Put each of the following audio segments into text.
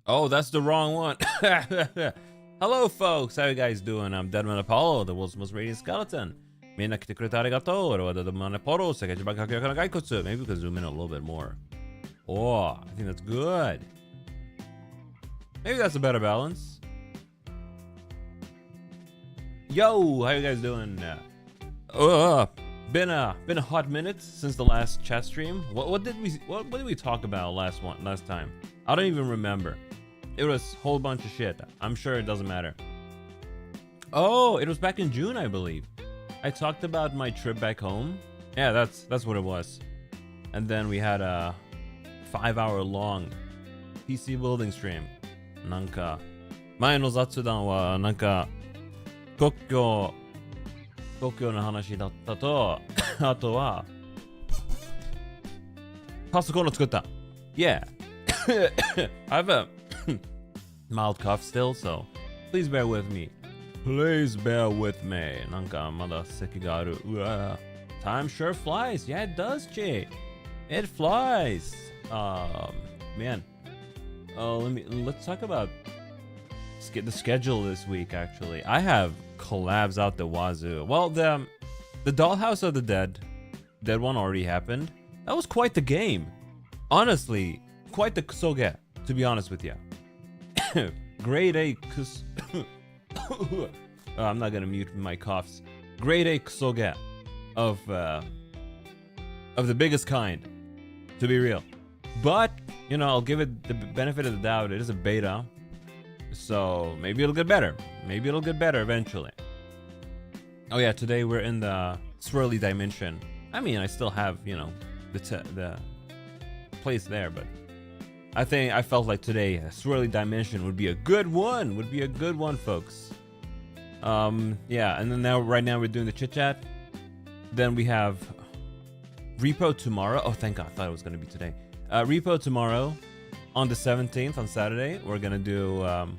Oh, that's the wrong one. Hello, folks. How you guys doing? I'm Deadman Apollo, the world's most radiant skeleton. みんな来てくれてありがとう。俺は Deadman Apollo, 世界一番かけやかな骸骨。Maybe we can zoom in a little bit more. Oh, I think that's good. Maybe that's a better balance. Yo, how you guys doing? Been a hot minute since the last chat stream. What did we talk about last time? I don't even remember. It was a whole bunch of shit. I'm sure it doesn't matter. Oh, it was back in June, I believe. I talked about my trip back home. Yeah, that's what it was. And then we had a 5-hour-long PC building stream. なんか前の雑談はなんか国境の話だったとあとはパソコンを作った。Yeah. I have a mild cough still, so please bear with me. Please bear with me. なんかまだ咳がある。うわ。Time sure flies. Yeah, it does, Jay. It flies. Man. Let's talk about the schedule this week. Actually, I have collabs out the wazoo. Well, the Dollhouse of the Dead one already happened. That was quite the game. Honestly, quite the kusoge, to be honest with you. Grade A I'm not gonna mute my coughs. Grade A kusoge of the biggest kind, to be real. But you know, I'll give it the benefit of the doubt. It is a beta, so maybe it'll get better. Maybe it'll get better eventually. Oh yeah, today we're in the swirly dimension. I mean, I still have, you know, the place there, but I felt like today a swirly dimension would be a good one. Would be a good one, folks. Yeah, and then right now we're doing the chit chat. Then we have repo tomorrow. Oh, thank God! I thought it was gonna be today. Repo tomorrow on the 17th on Saturday. We're gonna do on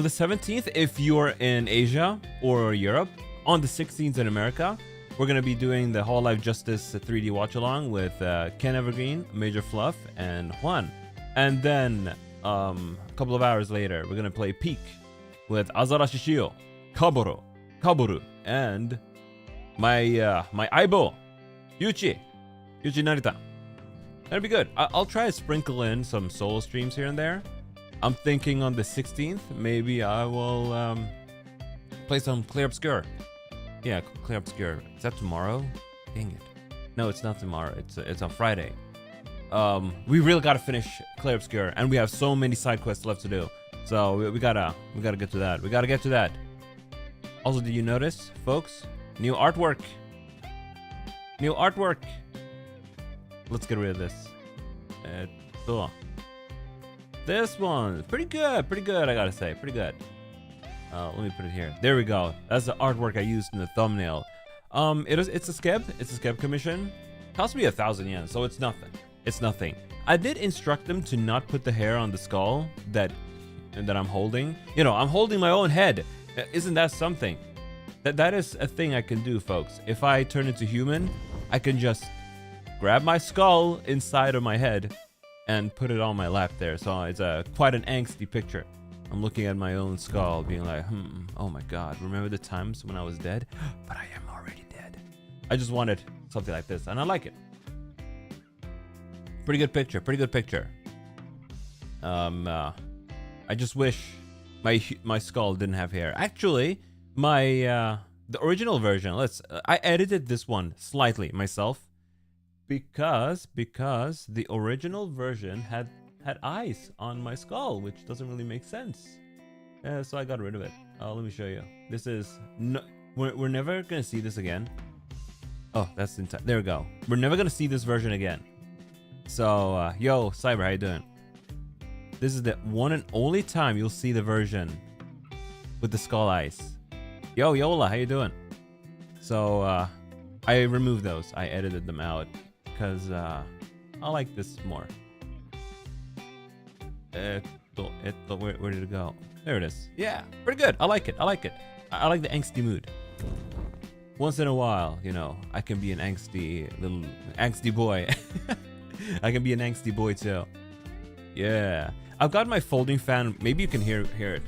the 17th if you're in Asia or Europe. On the 16th in America, we're gonna be doing the Whole Life Justice 3D watch along with Ken Evergreen, Major Fluff, and Juan. And then a couple of hours later, we're gonna play Peak with Azarashi Shio, Kaboru, and my Aibo, Yuchi Narita. That'd be good. I'll try to sprinkle in some solo streams here and there. I'm thinking on the 16th, maybe I will play some Clear Obscure. Yeah, Clear Obscure. Is that tomorrow? Dang it. No, it's not tomorrow. It's on Friday. We really gotta finish Clear Obscure, and we have so many side quests left to do. So we gotta get to that. We gotta get to that. Also, did you notice, folks? New artwork. New artwork. Let's get rid of this. This one, pretty good, I gotta say, pretty good. Let me put it here. There we go. That's the artwork I used in the thumbnail. It's a skeb commission. Cost me 1,000 yen, so it's nothing. It's nothing. I did instruct them to not put the hair on the skull that I'm holding. You know, I'm holding my own head. Isn't that something? That is a thing I can do, folks. If I turn into human, I can just grab my skull inside of my head and put it on my lap there. So it's quite an angsty picture. I'm looking at my own skull being like, oh my God, remember the times when I was dead? But I am already dead. I just wanted something like this, and I like it. Pretty good picture. I just wish my skull didn't have hair. Actually, the original version, I edited this one slightly myself. Because the original version had eyes on my skull, which doesn't really make sense. So I got rid of it. Let me show you. This is we're never gonna see this again. Oh, that's there we go. We're never gonna see this version again. So yo, Cyber, how you doing? This is the one and only time you'll see the version with the skull eyes. Yo, Yola, how you doing? So I removed those. I edited them out because I like this more. Where did it go? There it is. Yeah, pretty good. I like it. I like the angsty mood. Once in a while, you know, I can be an angsty boy. I can be an angsty boy too. Yeah. I've got my folding fan. Maybe you can hear it.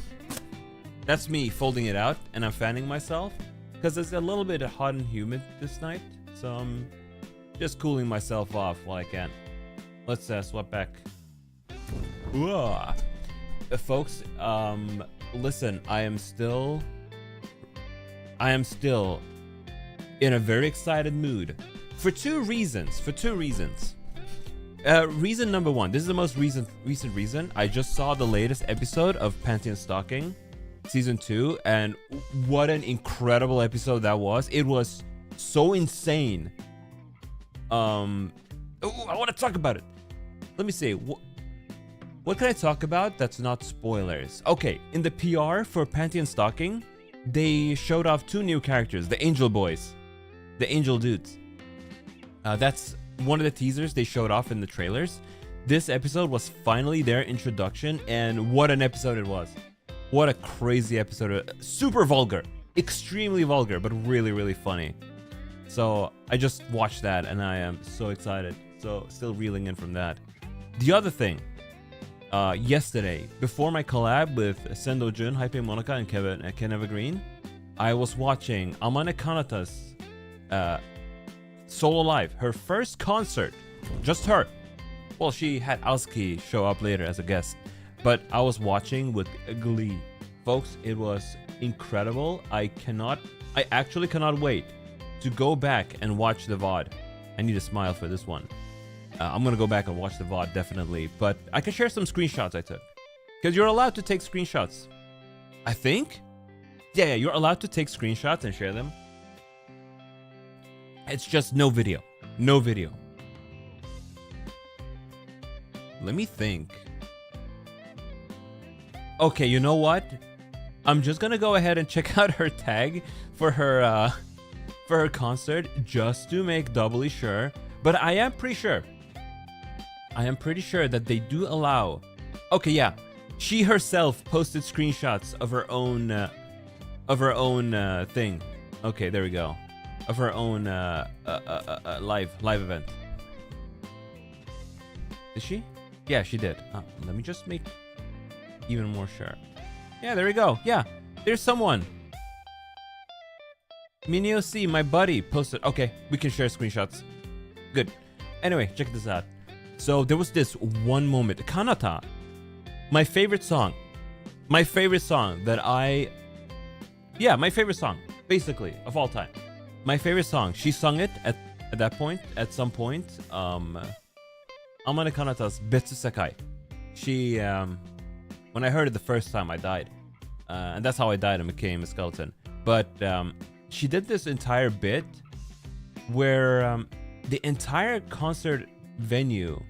That's me folding it out, and I'm fanning myself because it's a little bit hot and humid this night. So I'm just cooling myself off while I can. Let's swap back. Whoa. Folks, listen, I am still in a very excited mood for two reasons. Reason number one, this is the most recent reason. I just saw the latest episode of Panty and Stocking season 2, and what an incredible episode that was. It was so insane. I want to talk about it. Let me see. What can I talk about that's not spoilers? Okay, in the PR for Panty and Stocking, they showed off 2 new characters, the Angel Boys, the Angel Dudes. That's one of the teasers they showed off in the trailers. This episode was finally their introduction, and what an episode it was. What a crazy episode. Super vulgar, extremely vulgar, but really, really funny. So I just watched that and I am so excited. So still reeling in from that. The other thing, yesterday, before my collab with Sendo Jun, Hype Monica, and Ken Evergreen, I was watching Amane Kanata's solo live, her first concert, just her. Well, she had Aosuke show up later as a guest, but I was watching with glee. Folks, it was incredible. I actually cannot wait to go back and watch the VOD. I need a smile for this one. I'm gonna go back and watch the VOD definitely, but I can share some screenshots I took, because you're allowed to take screenshots, I think. Yeah, you're allowed to take screenshots and share them. It's just no video. Let me think. Okay, you know what? I'm just gonna go ahead and check out her tag for her concert, just to make doubly sure. But I am pretty sure that they do allow. Okay, yeah, she herself posted screenshots of her own thing. Okay, there we go. Of her own live event. Did she? Yeah, she did. Let me just make even more sure. Yeah, there we go. Yeah, there's someone. Minio C, my buddy, posted. Okay, we can share screenshots. Good. Anyway, check this out. So there was this one moment. Kanata, my favorite song that my favorite song, basically, of all time. My favorite song. She sung it at some point. Amane Kanata's Betsu Sekai. She, when I heard it the first time, I died. And that's how I died and became a skeleton. But she did this entire bit where the entire concert venue,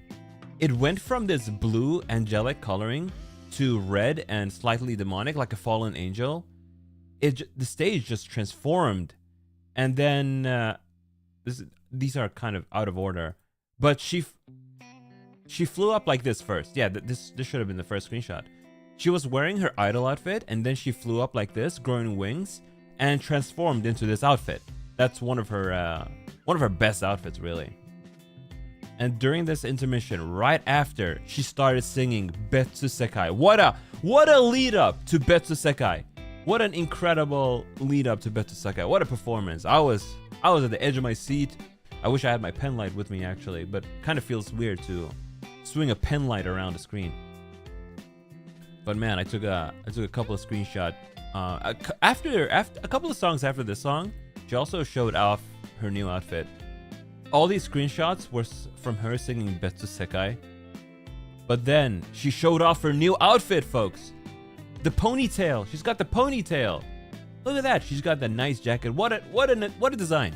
it went from this blue angelic coloring to red and slightly demonic, like a fallen angel. The stage just transformed. And then these are kind of out of order, but she flew up like this first. Yeah, this should have been the first screenshot. She was wearing her idol outfit, and then she flew up like this, growing wings, and transformed into this outfit. That's one of her best outfits, really. And during this intermission, right after, she started singing Betsu Sekai. What a lead up to Betsu Sekai. What an incredible lead up to Betsu Sekai. What a performance. I was at the edge of my seat. I wish I had my pen light with me actually, but kind of feels weird to swing a pen light around the screen. But man, I took a couple of screenshots. After a couple of songs after this song, she also showed off her new outfit. All these screenshots were from her singing Betsu Sekai. But then she showed off her new outfit, folks. The ponytail. She's got the ponytail. Look at that. She's got the nice jacket. What a design.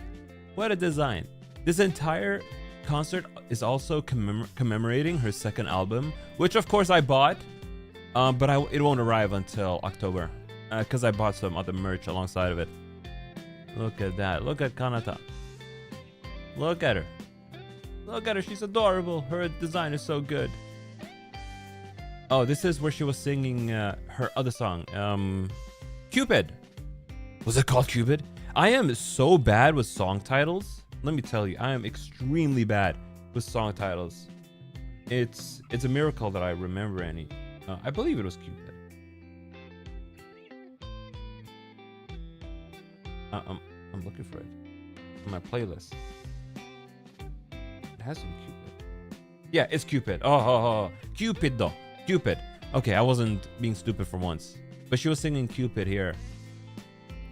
What a design. This entire concert is also commemorating her second album, which of course I bought, but it won't arrive until October, because I bought some other merch alongside of it. Look at that. Look at Kanata. Look at her. Look at her. She's adorable. Her design is so good. Oh, this is where she was singing her other song, Cupid. Was it called Cupid? I am so bad with song titles. Let me tell you, I am extremely bad with song titles. It's a miracle that I remember any. I believe it was Cupid. I'm looking for it on my playlist. It has some Cupid. Yeah, it's Cupid. Cupid though. Cupid. Okay, I wasn't being stupid for once. But she was singing Cupid here.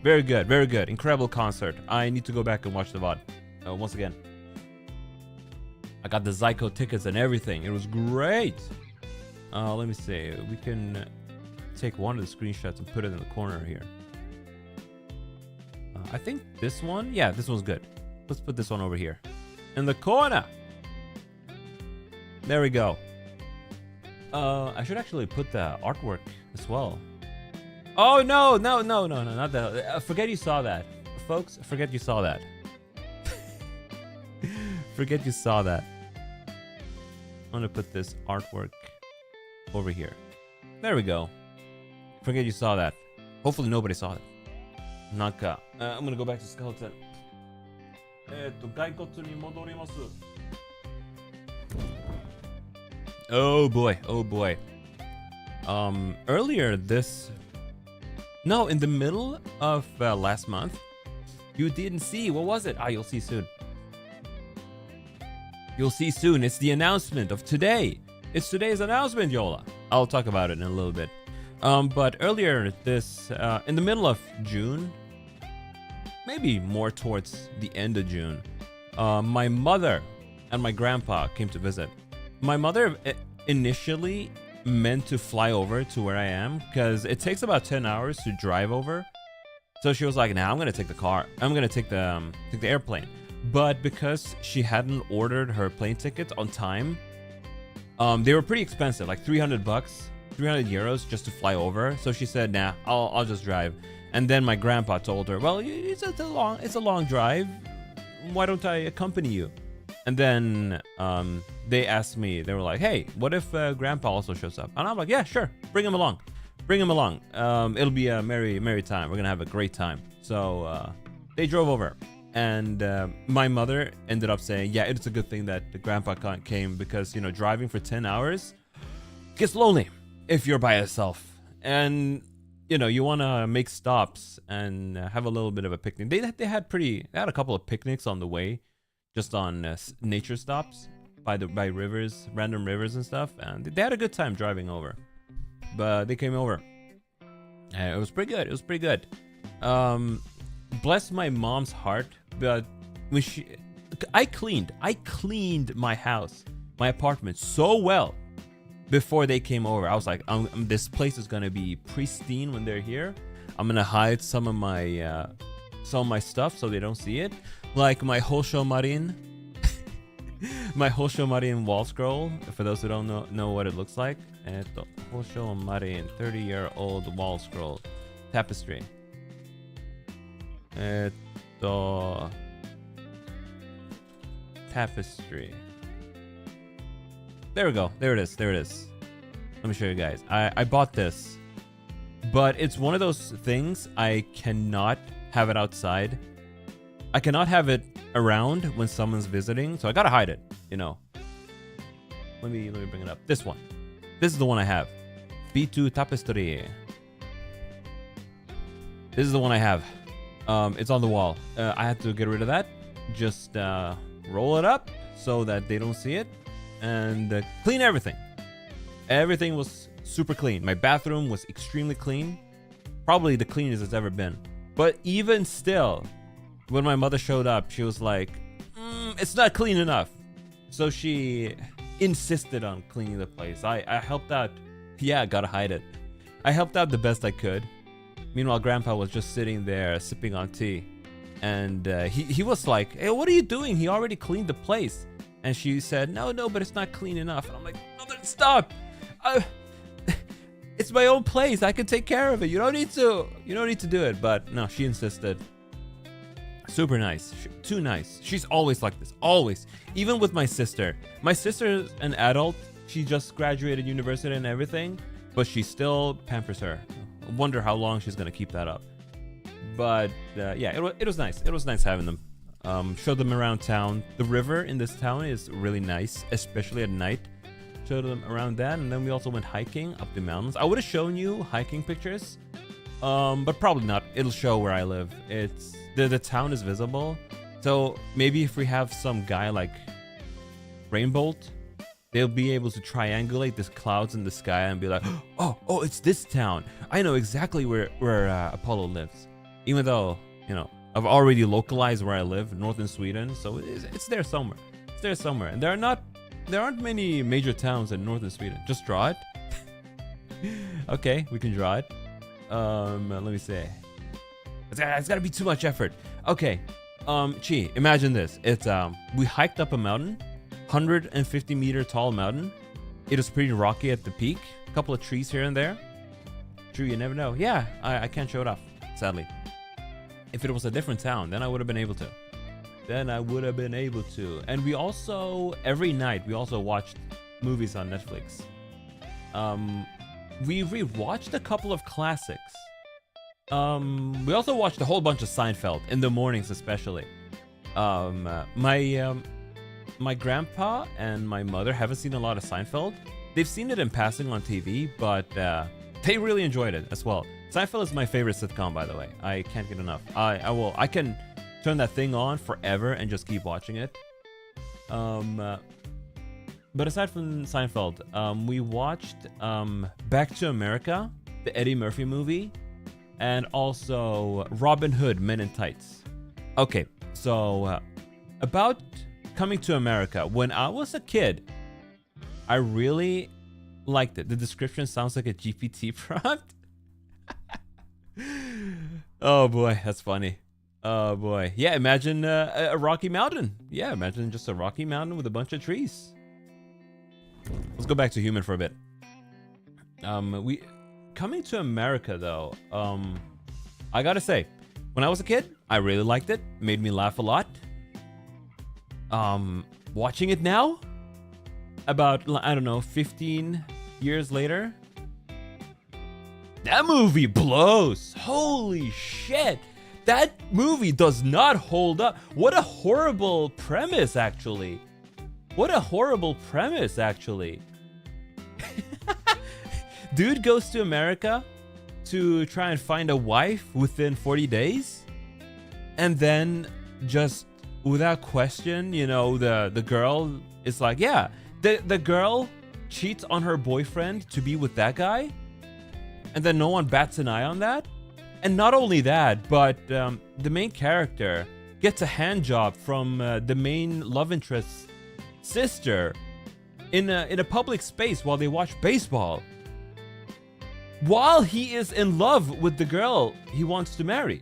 Very good, very good. Incredible concert. I need to go back and watch the VOD once again. I got the Zyko tickets and everything. It was great. Let me see. We can take one of the screenshots and put it in the corner here. I think this one. Yeah, this one's good. Let's put this one over here in the corner. There we go. I should actually put the artwork as well. Oh, no, not that. Forget you saw that. Folks, forget you saw that. Forget you saw that. I'm gonna put this artwork over here. There we go. Forget you saw that. Hopefully nobody saw it. Naka. I'm gonna go back to skeleton. Oh boy, oh boy. Earlier this... No, in the middle of last month, you didn't see. What was it? You'll see soon. You'll see soon. It's the announcement of today. It's today's announcement, Yola. I'll talk about it in a little bit. But earlier this, in the middle of June, maybe more towards the end of June, my mother and my grandpa came to visit. My mother initially meant to fly over to where I am because it takes about 10 hours to drive over. So she was like, nah, I'm gonna take the car. I'm gonna take the airplane. But because she hadn't ordered her plane tickets on time, they were pretty expensive, like 300 bucks, 300 euros just to fly over. So she said, nah, I'll just drive. And then my grandpa told her, well, it's a long drive. Why don't I accompany you? And then they asked me, they were like, hey, what if grandpa also shows up? And I'm like, yeah, sure, bring him along. Bring him along. It'll be a merry time. We're gonna have a great time. So they drove over. And my mother ended up saying, yeah, it's a good thing that the grandpa came because, you know, driving for 10 hours gets lonely if you're by yourself. And, you know, you want to make stops and have a little bit of a picnic. They had a couple of picnics on the way, just on nature stops by rivers, random rivers and stuff. And they had a good time driving over. But they came over. And it was pretty good. It was pretty good. Bless my mom's heart, but when I cleaned my house, my apartment so well before they came over. I was like, this place is gonna be pristine when they're here. I'm gonna hide some of my stuff so they don't see it, like my Hosho Marin, my Hosho Marin wall scroll. For those who don't know what it looks like, Hosho Marin 30-year-old wall scroll tapestry. Tapestry. There we go. There it is. There it is. Let me show you guys. I bought this, but it's one of those things I cannot have it outside. I cannot have it around when someone's visiting, so I gotta hide it. You know. Let me bring it up. This one. This is the one I have. B2 tapestry. This is the one I have. It's on the wall. I had to get rid of that. Just roll it up so that they don't see it, and clean everything. Everything was super clean. My bathroom was extremely clean, probably the cleanest it's ever been. But even still, when my mother showed up, she was like, it's not clean enough. So she insisted on cleaning the place. I helped out. Yeah, gotta hide it. I helped out the best I could. Meanwhile, Grandpa was just sitting there sipping on tea. And he was like, hey, what are you doing? He already cleaned the place. And she said, no, but it's not clean enough. And I'm like, Mother, stop. It's my own place. I can take care of it. You don't need to do it. But no, she insisted. Super nice. Too nice. She's always like this. Always. Even with my sister. My sister's an adult. She just graduated university and everything. But she still pampers her. Wonder how long she's gonna keep that up. But yeah, it was nice. It was nice having them. Showed them around town. The river in this town is really nice, especially at night. showed them around that, and then we also went hiking up the mountains. I would have shown you hiking pictures, but probably not. It'll show where I live. It's the town is visible, so maybe if we have some guy like Rainbolt, they'll be able to triangulate these clouds in the sky and be like, oh, it's this town. I know exactly where Apollo lives. Even though, you know, I've already localized where I live, northern Sweden, so it's there somewhere. It's there somewhere. And there aren't many major towns in northern Sweden. Just draw it. Okay, we can draw it. Let me see. It's gotta be too much effort. Okay. Chi, imagine this. It's we hiked up a mountain. 150-meter tall mountain. It was pretty rocky at the peak. A couple of trees here and there. True, you never know. Yeah, I can't show it off, sadly. If it was a different town, then I would have been able to. And we also, every night, we also watched movies on Netflix. We rewatched a couple of classics. We also watched a whole bunch of Seinfeld, in the mornings especially. My grandpa and my mother haven't seen a lot of Seinfeld. They've seen it in passing on TV, but they really enjoyed it as well. Seinfeld is my favorite sitcom, by the way. I can't get enough. I can turn that thing on forever and just keep watching it. But aside from Seinfeld, we watched Back to America, the Eddie Murphy movie, and also Robin Hood, Men in Tights. Okay, so about Coming to America. When I was a kid, I really liked it. The description sounds like a GPT prompt. Oh boy, that's funny. Oh boy. Yeah, imagine a rocky mountain. Yeah, imagine just a rocky mountain with a bunch of trees. Let's go back to human for a bit. Coming to America though, I gotta say, when I was a kid, I really liked it. Made me laugh a lot. Watching it now, about, I don't know, 15 years later, that movie blows. Holy shit. That movie does not hold up. What a horrible premise, actually. Dude goes to America to try and find a wife within 40 days. And then just without question, you know, the girl is like, yeah, the girl cheats on her boyfriend to be with that guy, and then no one bats an eye on that. And not only that, but the main character gets a hand job from the main love interest's sister in a public space while they watch baseball, while he is in love with the girl he wants to marry.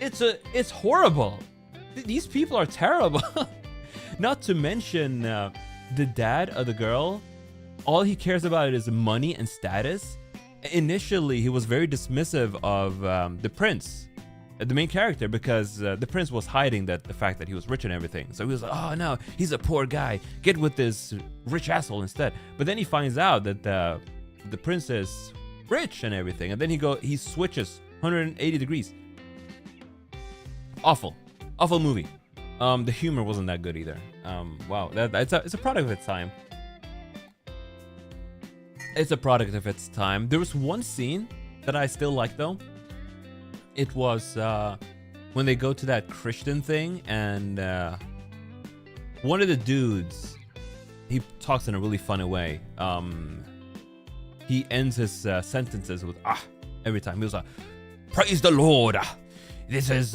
It's horrible. These people are terrible. Not to mention the dad of the girl, all he cares about is money and status. Initially, he was very dismissive of the prince, the main character, because the prince was hiding the fact that he was rich and everything. So he was like, oh no, he's a poor guy. Get with this rich asshole instead. But then he finds out that the prince is rich and everything. And then he switches 180 degrees. Awful movie. The humor wasn't that good either. Wow, it's a product of its time. It's a product of its time. There was one scene that I still like though. It was when they go to that Christian thing, and one of the dudes, he talks in a really funny way. He ends his sentences with every time. He was like, "Praise the Lord. This is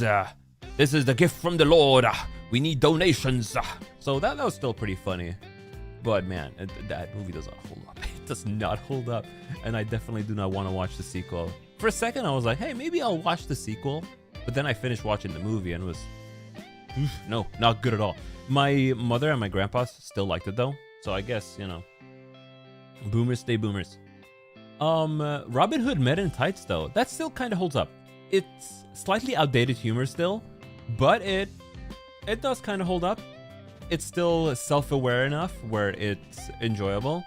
the gift from the Lord. We need donations." So that was still pretty funny. But man, that movie doesn't hold up. It does not hold up. And I definitely do not want to watch the sequel. For a second, I was like, hey, maybe I'll watch the sequel. But then I finished watching the movie and it was, no, not good at all. My mother and my grandpa still liked it though. So I guess, you know, boomers stay boomers. Robin Hood Men in Tights though, that still kind of holds up. It's slightly outdated humor still, but it does kind of hold up. It's still self-aware enough where it's enjoyable.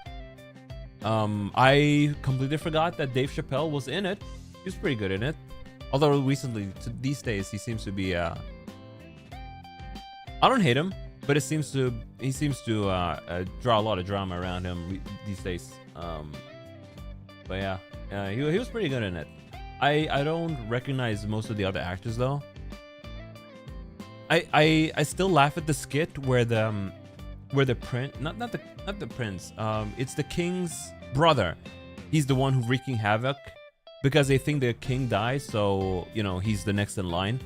I completely forgot that Dave Chappelle was in it. He was pretty good in it. Although recently, these days, he seems to be... I don't hate him. but he seems to draw a lot of drama around him these days. But yeah, he was pretty good in it. I don't recognize most of the other actors though. I still laugh at the skit where the prince, not the prince, it's the king's brother. He's the one who's wreaking havoc because they think the king dies, so you know he's the next in line.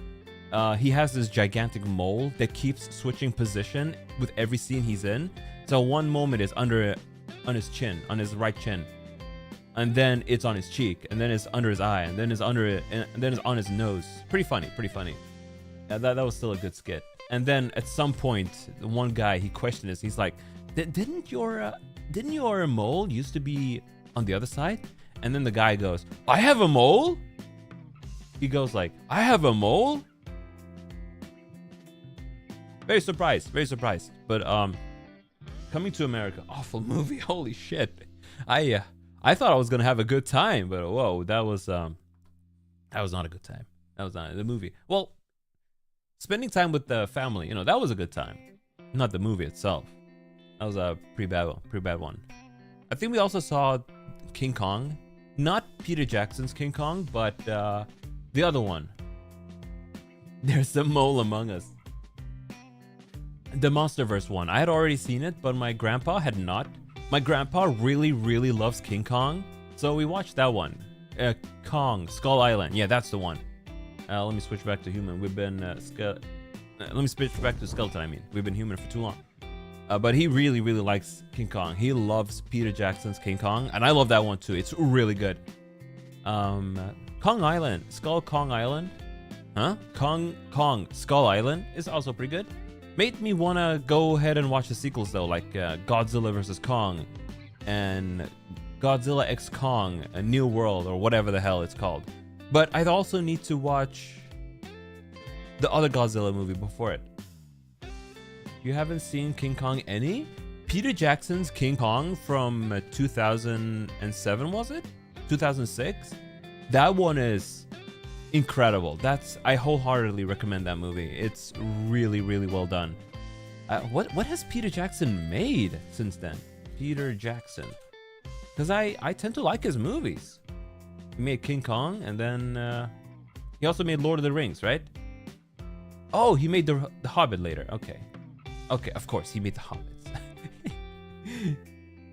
He has this gigantic mole that keeps switching position with every scene he's in. So one moment is on his chin, on his right chin, and then it's on his cheek, and then it's under his eye, and then it's under it, and then it's on his nose. Pretty funny. Yeah, that was still a good skit. And then at some point, the one guy, he questioned this. He's like, "Didn't your mole used to be on the other side?" And then the guy goes, "I have a mole?" He goes like, "I have a mole?" Very surprised. But Coming to America, awful movie. Holy shit. I thought I was gonna have a good time, but whoa, that was not a good time. That was not the movie. Well, spending time with the family, you know, that was a good time. Not the movie itself. That was a pretty bad one. I think we also saw King Kong. Not Peter Jackson's King Kong, but the other one. There's a mole among us. The Monsterverse one. I had already seen it, but my grandpa had not. My grandpa really loves King Kong, so we watched that one. Kong, Skull Island. Yeah, that's the one. Let me switch back to human. We've been let me switch back to skeleton. I mean, we've been human for too long. But he really likes King Kong. He loves Peter Jackson's King Kong, and I love that one too. It's really good. Kong Island, Kong Island, huh? Kong Skull Island is also pretty good. Made me wanna go ahead and watch the sequels though, like Godzilla vs Kong and Godzilla X Kong, A New World, or whatever the hell it's called. But I'd also need to watch the other Godzilla movie before it. You haven't seen King Kong any? Peter Jackson's King Kong from 2007, was it? 2006? That one is incredible. I wholeheartedly recommend that movie. It's really well done. What has Peter Jackson made since then? Peter Jackson. Because I tend to like his movies. He made King Kong, and then he also made Lord of the Rings, right? Oh, he made the Hobbit later. Okay, of course, he made the Hobbits.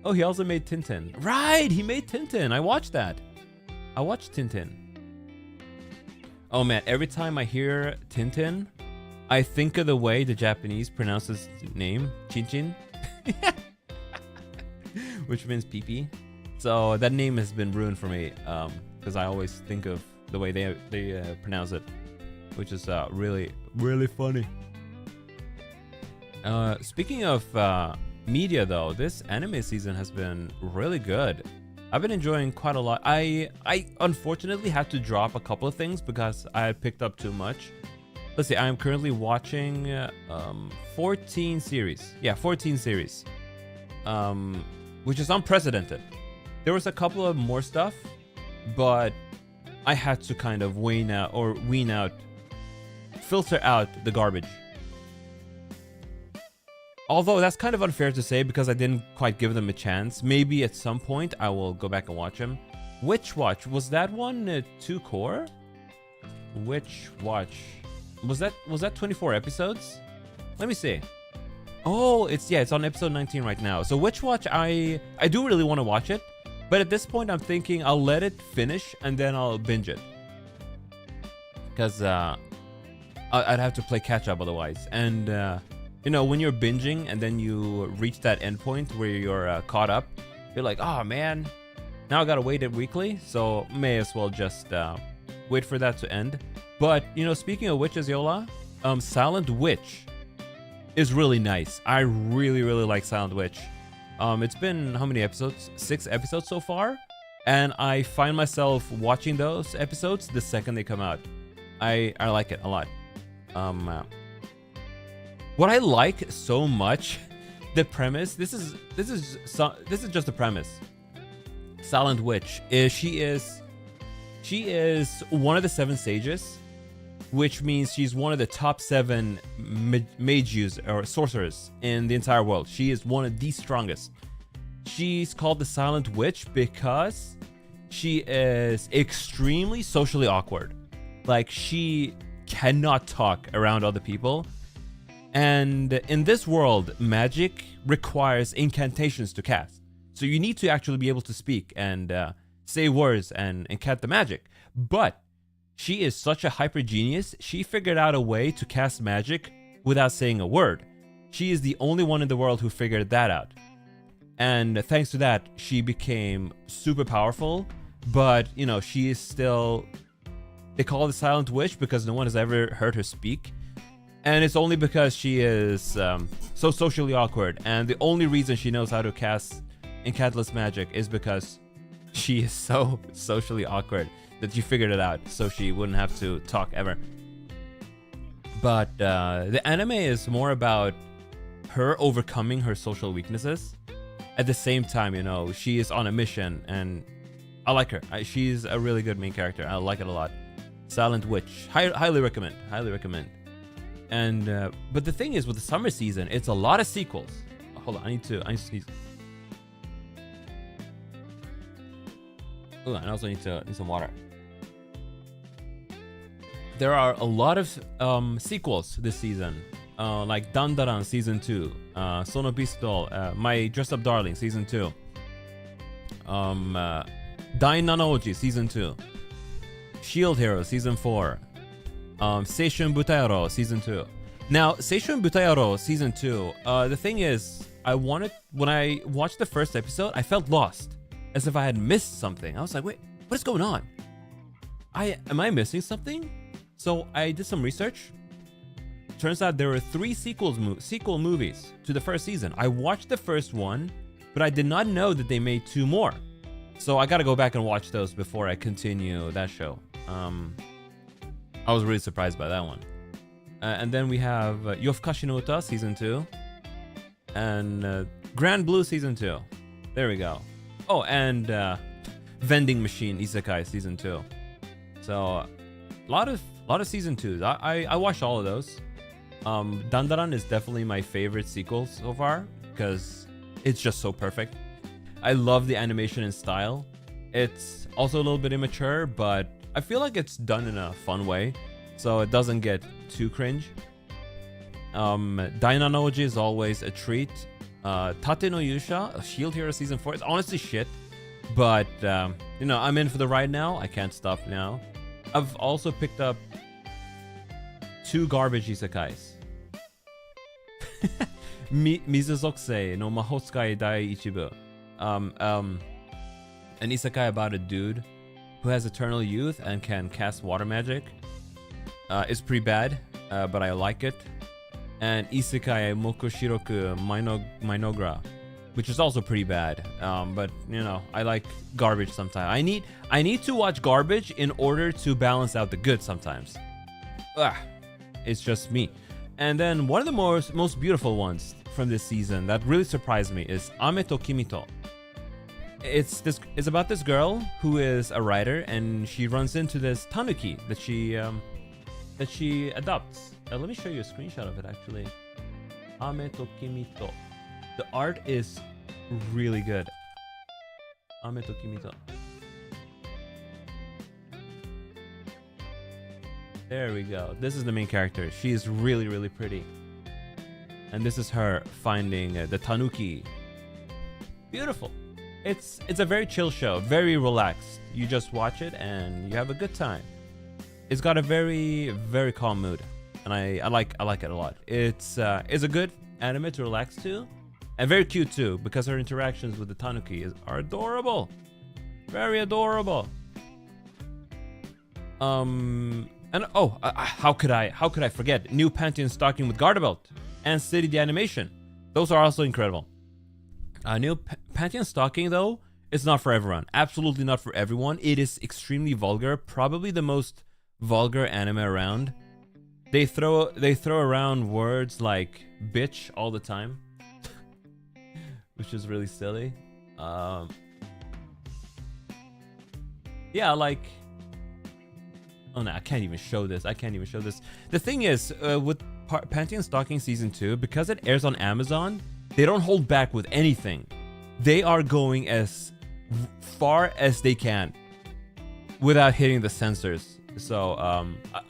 Oh, he also made Tintin. Right, he made Tintin. I watched that. I watched Tintin. Oh man, every time I hear Tintin, I think of the way the Japanese pronounce his name, Chin-Chin. Which means pee-pee. So that name has been ruined for me, because I always think of the way they pronounce it, which is really funny. Speaking of media though, this anime season has been really good. I've been enjoying quite a lot. I unfortunately had to drop a couple of things because I had picked up too much. Let's see, I am currently watching 14 series. Yeah, 14 series. Which is unprecedented. There was a couple of more stuff, but I had to kind of filter out the garbage. Although that's kind of unfair to say because I didn't quite give them a chance. Maybe at some point I will go back and watch them. Witch Watch, was that one 2 core? Witch Watch, was that 24 episodes? Let me see. Oh, it's on episode 19 right now. So Witch Watch, I do really want to watch it, but at this point I'm thinking I'll let it finish and then I'll binge it, because I'd have to play catch up otherwise. And you know, when you're binging and then you reach that endpoint where you're caught up, you're like, oh man, now I gotta wait it weekly, so may as well just wait for that to end. But you know, speaking of witches, Yola, Silent Witch is really nice. I really like Silent Witch. It's been how many episodes? 6 episodes so far, and I find myself watching those episodes the second they come out. I like it a lot. What I like so much, the premise. This is just the premise. Silent Witch is she is one of the 7 sages, which means she's one of the top 7 mages or sorcerers in the entire world. She is one of the strongest. She's called the Silent Witch because she is extremely socially awkward. Like, she cannot talk around other people. And in this world, magic requires incantations to cast. So you need to actually be able to speak and say words and incant the magic. But she is such a hyper genius, she figured out a way to cast magic without saying a word. She is the only one in the world who figured that out. And thanks to that, she became super powerful. But, you know, she is still... They call her the Silent Witch because no one has ever heard her speak. And it's only because she is so socially awkward. And the only reason she knows how to cast incantless magic is because she is so socially awkward that she figured it out so she wouldn't have to talk ever. But the anime is more about her overcoming her social weaknesses. At the same time, you know, she is on a mission and I like her. She's a really good main character. I like it a lot. Silent Witch. Highly recommend. Highly recommend. And but the thing is, with the summer season, it's a lot of sequels. Hold on, I need to sneeze. Oh, I also need some water. There are a lot of sequels this season, like Dandaran Season 2, Sono Pistol, My Dress Up Darling Season 2, Dainanaoji Season 2, Shield Hero Season 4, Seishun Butayaro Season 2. Now, Seishun Butayaro Season 2, the thing is, when I watched the first episode, I felt lost, as if I had missed something. I was like, wait, what is going on? Am I missing something? So I did some research. Turns out there were 3 sequel movies to the first season. I watched the first one, but I did not know that they made 2 more. So I gotta go back and watch those before I continue that show. I was really surprised by that one. And then we have Yofukashi no Uta Season 2 and Grand Blue Season 2. There we go. Oh, and Vending Machine Isekai Season 2. So a lot of Season 2s. I watched all of those. Dandaran is definitely my favorite sequel so far because it's just so perfect. I love the animation and style. It's also a little bit immature, but I feel like it's done in a fun way, so it doesn't get too cringe. Dainanoji is always a treat. Tate no Yusha, Shield Hero Season 4 is honestly shit, but you know, I'm in for the ride now. I can't stop now. I've also picked up 2 garbage isekais. Mizuzokisei no Mahotsukai Dai Ichibu. An isekai about a dude who has eternal youth and can cast water magic. It's pretty bad, but I like it. And Isekai Mokoshiroku Mainogra, which is also pretty bad. But you know, I like garbage sometimes. I need to watch garbage in order to balance out the good sometimes. It's just me. And then one of the most beautiful ones from this season that really surprised me is Ame to Kimito. It's about this girl who is a writer, and she runs into this tanuki that she adopts. Let me show you a screenshot of it actually. Ame to Kimito. The art is really good. Ame to Kimito. There we go. This is the main character. She is really, really pretty. And this is her finding the tanuki. Beautiful. It's a very chill show, very relaxed. You just watch it and you have a good time. It's got a very, very calm mood, and I like it a lot. It's a good anime to relax to, and very cute too, because her interactions with the tanuki are adorable, very adorable. And how could I forget New Pantheon Stalking with Gardabelt and City the Animation? Those are also incredible. New Pantheon Stalking though, it's not for everyone. Absolutely not for everyone. It is extremely vulgar, probably the most vulgar anime around. They throw around words like bitch all the time, which is really silly. Yeah, like Oh no, I can't even show this. The thing is, with Panty & Stocking Season 2, because it airs on Amazon, they don't hold back with anything. They are going as far as they can without hitting the censors. So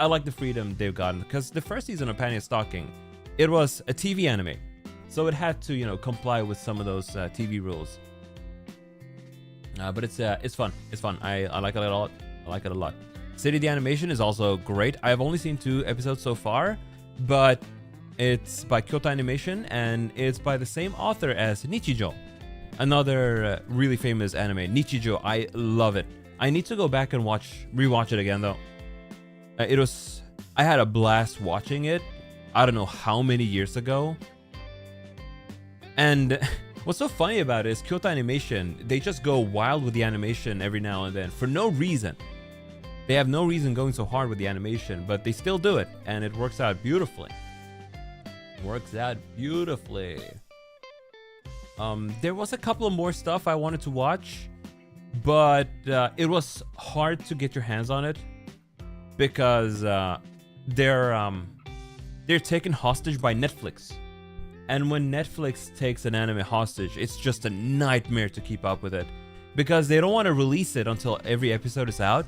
I like the freedom they've gotten, because the first season of Panty & Stocking, it was a TV anime. So it had to, you know, comply with some of those TV rules. But it's fun. It's fun. I like it a lot. I like it a lot. City the Animation is also great. I've only seen 2 episodes so far, but it's by Kyoto Animation and it's by the same author as Nichijou, another really famous anime. Nichijou, I love it. I need to go back and rewatch it again though. I had a blast watching it. I don't know how many years ago. And what's so funny about it is Kyoto Animation, they just go wild with the animation every now and then for no reason. They have no reason going so hard with the animation, but they still do it, and it works out beautifully. There was a couple of more stuff I wanted to watch, but it was hard to get your hands on it because they're taken hostage by Netflix. And when Netflix takes an anime hostage, it's just a nightmare to keep up with it because they don't want to release it until every episode is out.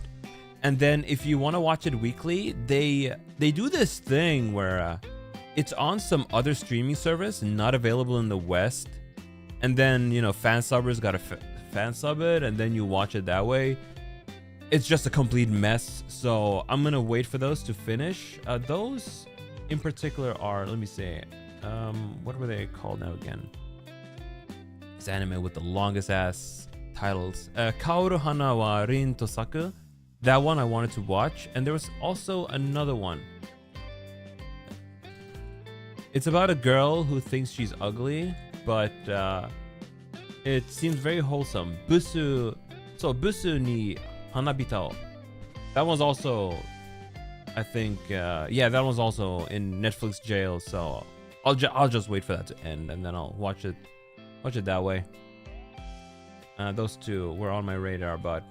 And then if you want to watch it weekly, they do this thing where it's on some other streaming service, not available in the West. And then, you know, fan subbers got to fan sub it, and then you watch it that way. It's just a complete mess. So I'm going to wait for those to finish. Those in particular are, let me see, what were they called now again? This anime with the longest ass titles. Kaoru Hana wa Rin to Saku. That one I wanted to watch, and there was also another one. It's about a girl who thinks she's ugly, but it seems very wholesome. Busu ni Hanabita. That one's also, I think, yeah, that one's also in Netflix jail. So I'll just wait for that to end, and then I'll watch it that way. Those 2 were on my radar, but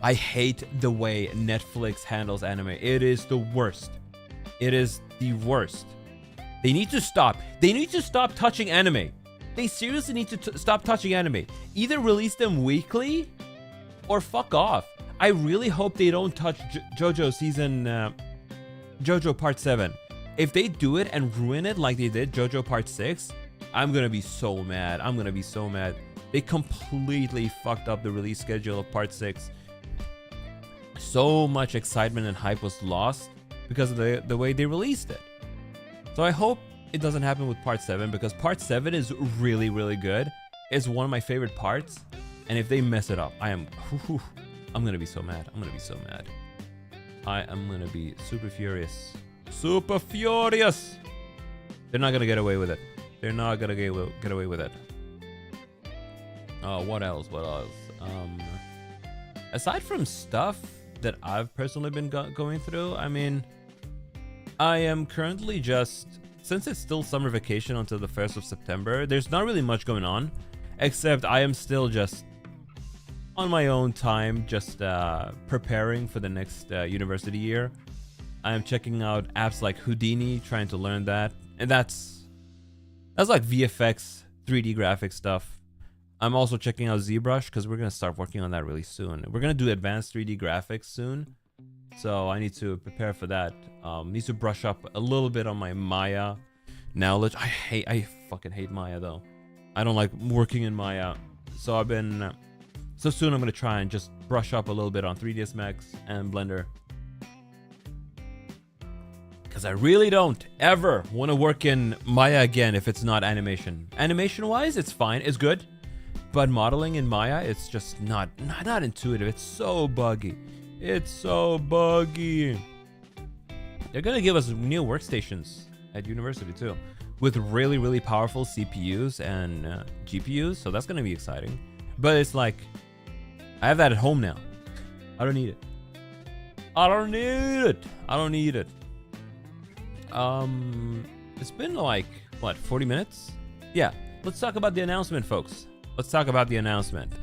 I hate the way Netflix handles anime. It is the worst. It is the worst. They need to stop. They need to stop touching anime. They seriously need to stop touching anime. Either release them weekly or fuck off. I really hope they don't touch JoJo Part 7. If they do it and ruin it like they did JoJo Part 6, I'm gonna be so mad. They completely fucked up the release schedule of Part 6. So much excitement and hype was lost because of the way they released it. So I hope it doesn't happen with Part 7, because Part 7 is really, really good. It's one of my favorite parts. And if they mess it up, I'm gonna be so mad. I am gonna be super furious. They're not gonna get away with it. What else? Aside from stuff that I've personally been going through, I mean, I am currently since it's still summer vacation until the 1st of September, there's not really much going on, except I am still just on my own time, just preparing for the next university year. I am checking out apps like Houdini, trying to learn that, and that's like VFX, 3D graphic stuff. I'm also checking out ZBrush because we're going to start working on that really soon. We're going to do advanced 3D graphics soon. So I need to prepare for that. Need to brush up a little bit on my Maya knowledge. I fucking hate Maya though. I don't like working in Maya. So so soon I'm going to try and just brush up a little bit on 3ds Max and Blender. Because I really don't ever want to work in Maya again if it's not animation. Animation-wise, it's fine. It's good. But modeling in Maya, it's just not intuitive. It's so buggy. They're gonna give us new workstations at university too, with really, really powerful CPUs and GPUs. So that's gonna be exciting. But it's like, I have that at home now. I don't need it. It's been like, what, 40 minutes? Yeah, let's talk about the announcement, folks.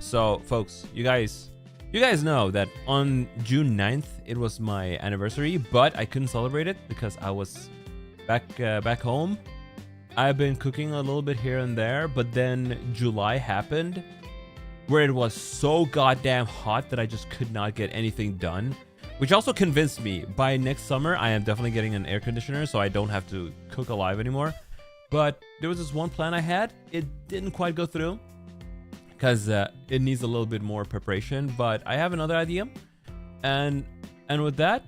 So, folks, you guys You guys know that on June 9th, it was my anniversary, but I couldn't celebrate it because I was back home. I've been cooking a little bit here and there, but then July happened where it was so goddamn hot that I just could not get anything done, which also convinced me by next summer I am definitely getting an air conditioner so I don't have to cook alive anymore. But there was this one plan I had. It didn't quite go through because it needs a little bit more preparation, but I have another idea. And with that,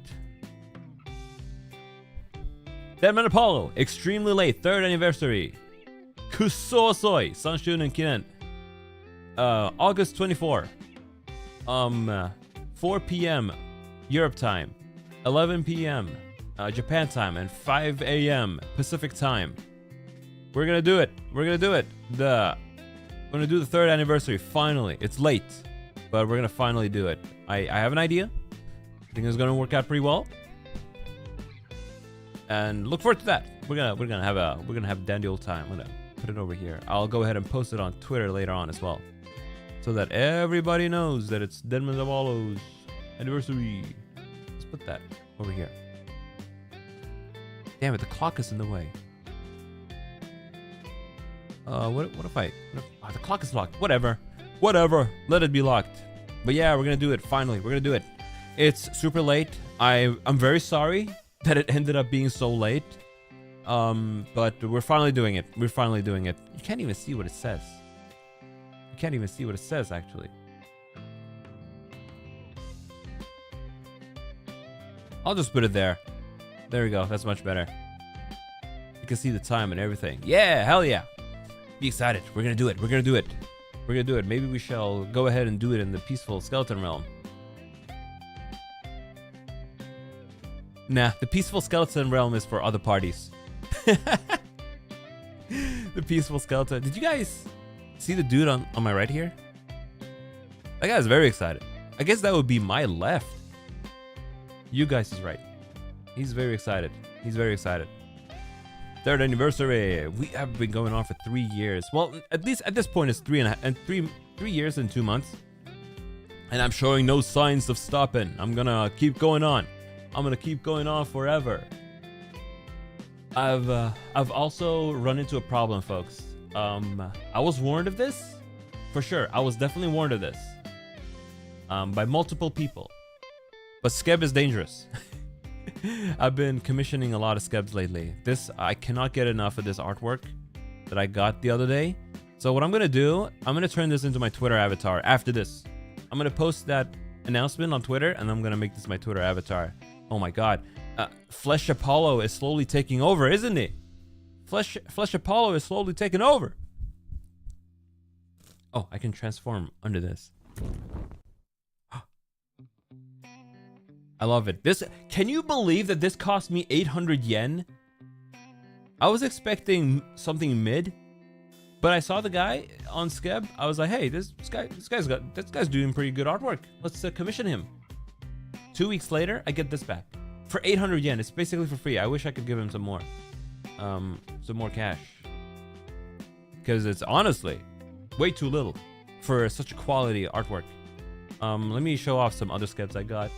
Deadman Apollo, extremely late, 3rd anniversary. Kusosoi, Sanshun and Kinan. August 24. 4 p.m. Europe time, 11 p.m. Japan time, and 5 a.m. Pacific time. We're gonna do it. We're gonna do it. We're gonna do the 3rd anniversary. Finally, it's late, but we're gonna finally do it. I have an idea. I think it's gonna work out pretty well. And look forward to that. We're gonna have dandy old time. I'm gonna put it over here. I'll go ahead and post it on Twitter later on as well, so that everybody knows that it's Deadman Apollo's anniversary. Let's put that over here. Damn it, the clock is in the way. What if the clock is locked? Whatever. Let it be locked. But yeah, we're gonna do it. Finally, we're gonna do it. It's super late. I'm very sorry that it ended up being so late. But we're finally doing it. You can't even see what it says. Actually. I'll just put it there. There we go. That's much better. You can see the time and everything. Yeah, hell yeah. Be excited. We're gonna do it. Maybe we shall go ahead and do it in the peaceful skeleton realm. Nah, the peaceful skeleton realm is for other parties. The peaceful skeleton. Did you guys see the dude on my right here? That guy's very excited. I guess that would be my left. You guys is right. He's very excited. 3rd anniversary. We have been going on for 3 years. Well, at least at this point it's 3 years and 2 months. And I'm showing no signs of stopping. I'm gonna keep going on. Forever. I've also run into a problem, folks. I was warned of this, for sure. I was definitely warned of this, by multiple people. But Skeb is dangerous. I've been commissioning a lot of Skebs lately. I cannot get enough of this artwork that I got the other day. So what I'm gonna do, I'm gonna turn this into my Twitter avatar after this. I'm gonna post that announcement on Twitter, and I'm gonna make this my Twitter avatar. Oh my god. Flesh Apollo is slowly taking over, isn't he? Flesh Apollo is slowly taking over. Oh, I can transform under this. I love it. Can you believe that this cost me 800 yen? I was expecting something mid, but I saw the guy on Skeb. I was like, hey, this guy's doing pretty good artwork. Let's commission him. 2 weeks later, I get this back for 800 yen. It's basically for free. I wish I could give him some more cash, because it's honestly way too little for such quality artwork. Let me show off some other Skebs I got.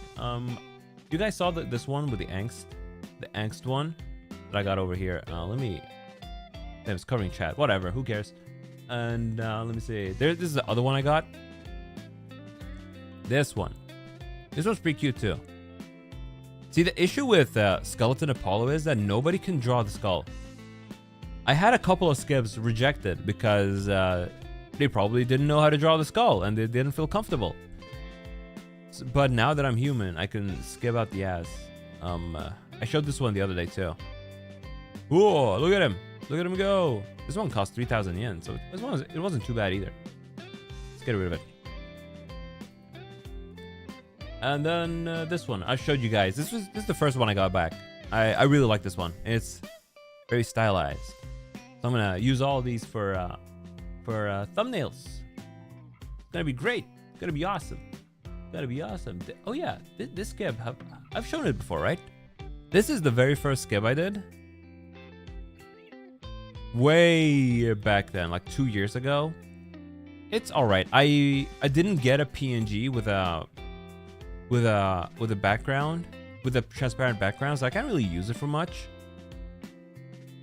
You guys saw this one with the angst one that I got over here. Let me. It's covering chat. Whatever. Who cares? And let me see. This is the other one I got. This one's pretty cute too. See, the issue with Skeleton Apollo is that nobody can draw the skull. I had a couple of Skebs rejected because they probably didn't know how to draw the skull and they didn't feel comfortable. But now that I'm human, I can skip out the ass. I showed this one the other day too. Whoa, look at him go. This one cost 3,000 yen, so it wasn't too bad either. Let's get rid of it. And then this one I showed you guys. This is the first one I got back. I really like this one. It's very stylized. So I'm gonna use all of these for thumbnails. It's gonna be great. It's gonna be awesome. Oh yeah, this Skeb, I've shown it before, right? This is the very first Skeb I did. Way back then, like 2 years ago. It's alright. I didn't get a PNG with a with a background, with a transparent background, so I can't really use it for much.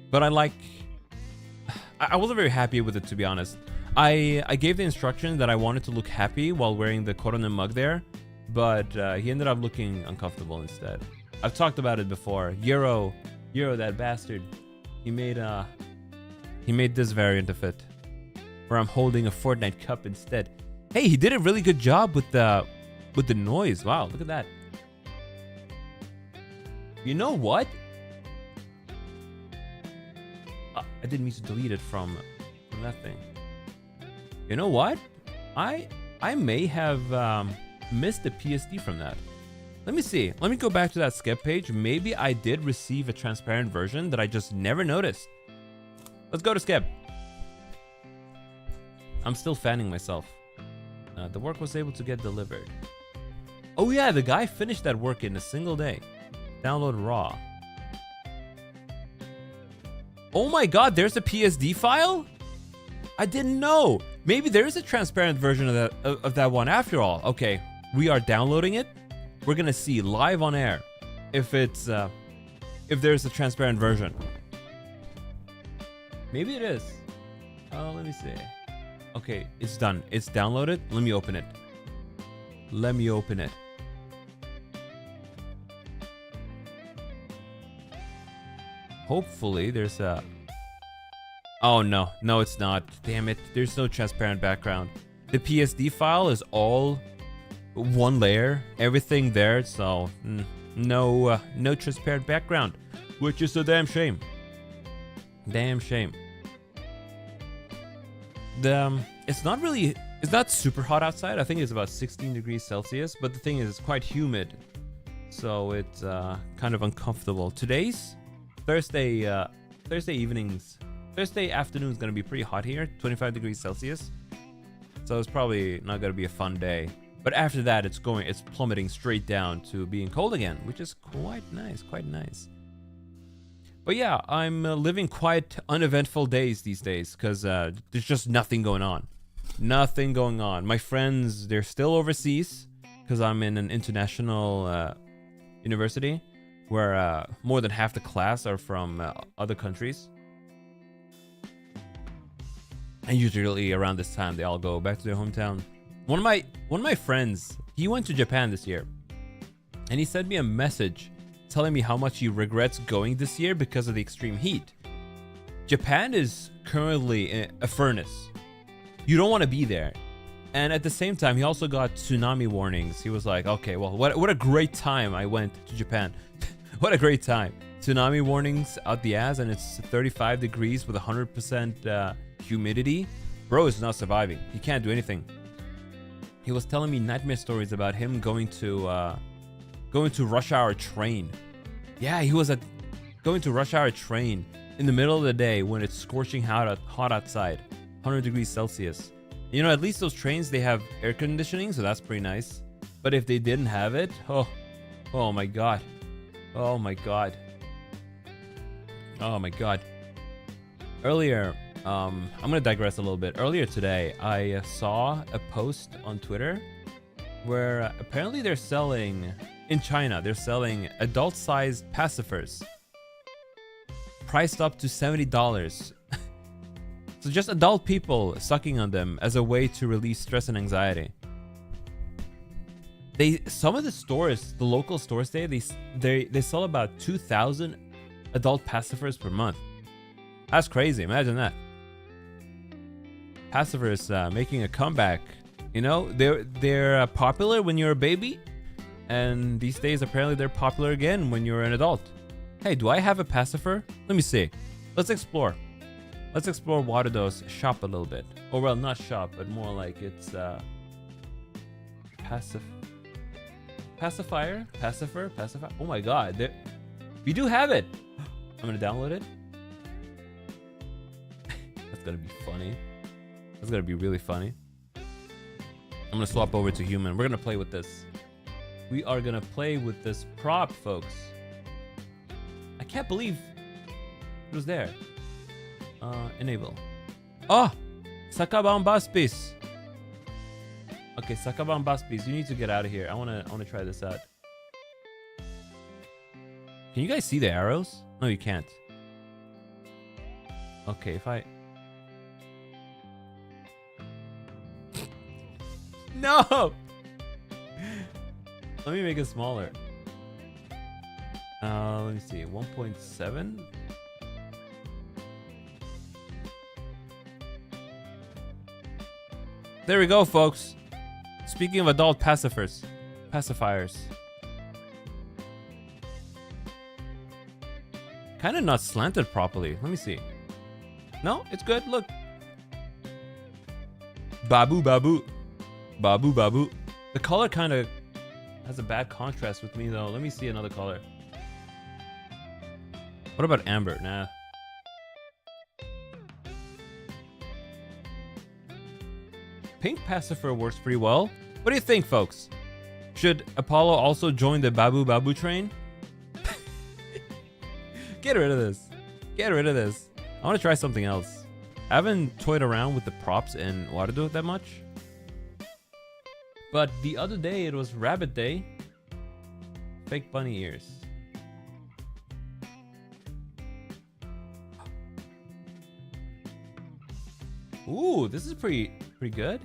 But I wasn't very happy with it, to be honest. I gave the instruction that I wanted to look happy while wearing the Corona mug there, but he ended up looking uncomfortable instead. I've talked about it before. Euro, that bastard. He made this variant of it, where I'm holding a Fortnite cup instead. Hey, he did a really good job with the noise. Wow, look at that. You know what? I didn't mean to delete it from that thing. You know what? I may have missed the PSD from that. Let me see. Let me go back to that skip page. Maybe I did receive a transparent version that I just never noticed. Let's go to skip. I'm still fanning myself. The work was able to get delivered. Oh yeah, the guy finished that work in a single day. Download raw. Oh my god, there's a PSD file? I didn't know. Maybe there is a transparent version of that one after all. Okay, we are downloading it. We're gonna see live on air if there's a transparent version. Maybe it is. Oh, let me see. Okay, it's done. It's downloaded. Let me open it. Let me open it. Hopefully there's a... Oh no, no it's not. Damn it, there's no transparent background. The PSD file is all one layer, everything there, so no transparent background, which is a damn shame. Damn shame. It's not super hot outside. I think it's about 16 degrees Celsius, but the thing is it's quite humid, so it's kind of uncomfortable. Today's Thursday evenings. Thursday afternoon is going to be pretty hot here, 25 degrees Celsius. So it's probably not going to be a fun day. But after that, it's plummeting straight down to being cold again, which is quite nice, quite nice. But yeah, I'm living quite uneventful days these days because there's just nothing going on. Nothing going on. My friends, they're still overseas because I'm in an international university where more than half the class are from other countries. And usually around this time, they all go back to their hometown. One of my friends, he went to Japan this year, and he sent me a message telling me how much he regrets going this year because of the extreme heat. Japan is currently a furnace. You don't want to be there. And at the same time, he also got tsunami warnings. He was like, okay, well, what a great time I went to Japan. What a great time. Tsunami warnings out the ass, and it's 35 degrees with 100% humidity. Bro is not surviving. He can't do anything. He was telling me nightmare stories about him going to rush hour train. Yeah, he was going to rush hour train in the middle of the day when it's scorching hot outside, 100 degrees Celsius. You know, at least those trains, they have air conditioning, so that's pretty nice. But if they didn't have it, oh my god. Oh my god. Oh my god. Earlier, I'm gonna digress a little bit. Earlier today, I saw a post on Twitter where apparently they're selling, in China, they're selling adult-sized pacifers priced up to $70. So just adult people sucking on them as a way to release stress and anxiety. Some of the stores, the local stores they sell about 2,000 adult pacifers per month. That's crazy. Imagine that. Pacifers making a comeback. You know, they're popular when you're a baby, and these days apparently they're popular again when you're an adult. Hey, do I have a pacifer? Let me see. Let's explore. Let's explore Waterdo's shop a little bit. Or well, not shop, but more like it's pacifier. Oh my god, we do have it. I'm gonna download it. That's gonna be funny. That's gonna be really funny. I'm gonna swap over to human. We're gonna play with this. We are gonna play with this prop, folks. I can't believe it was there. Enable. Oh! Sakabambaspis! Okay, Sakaban Baspis, you need to get out of here. I wanna try this out. Can you guys see the arrows? No, you can't. Okay, if I... No! Let me make it smaller. Let me see. 1.7? There we go, folks. Speaking of adult pacifiers. Kind of not slanted properly. Let me see. No, it's good. Look. Babu, babu. Babu, babu. The color kind of has a bad contrast with me, though. Let me see another color. What about amber? Nah. Pink pacifier works pretty well. What do you think, folks? Should Apollo also join the Babu Babu train? Get rid of this. Get rid of this. I want to try something else. I haven't toyed around with the props in Waterdo that much. But the other day, it was Rabbit Day. Fake bunny ears. Ooh, this is pretty good.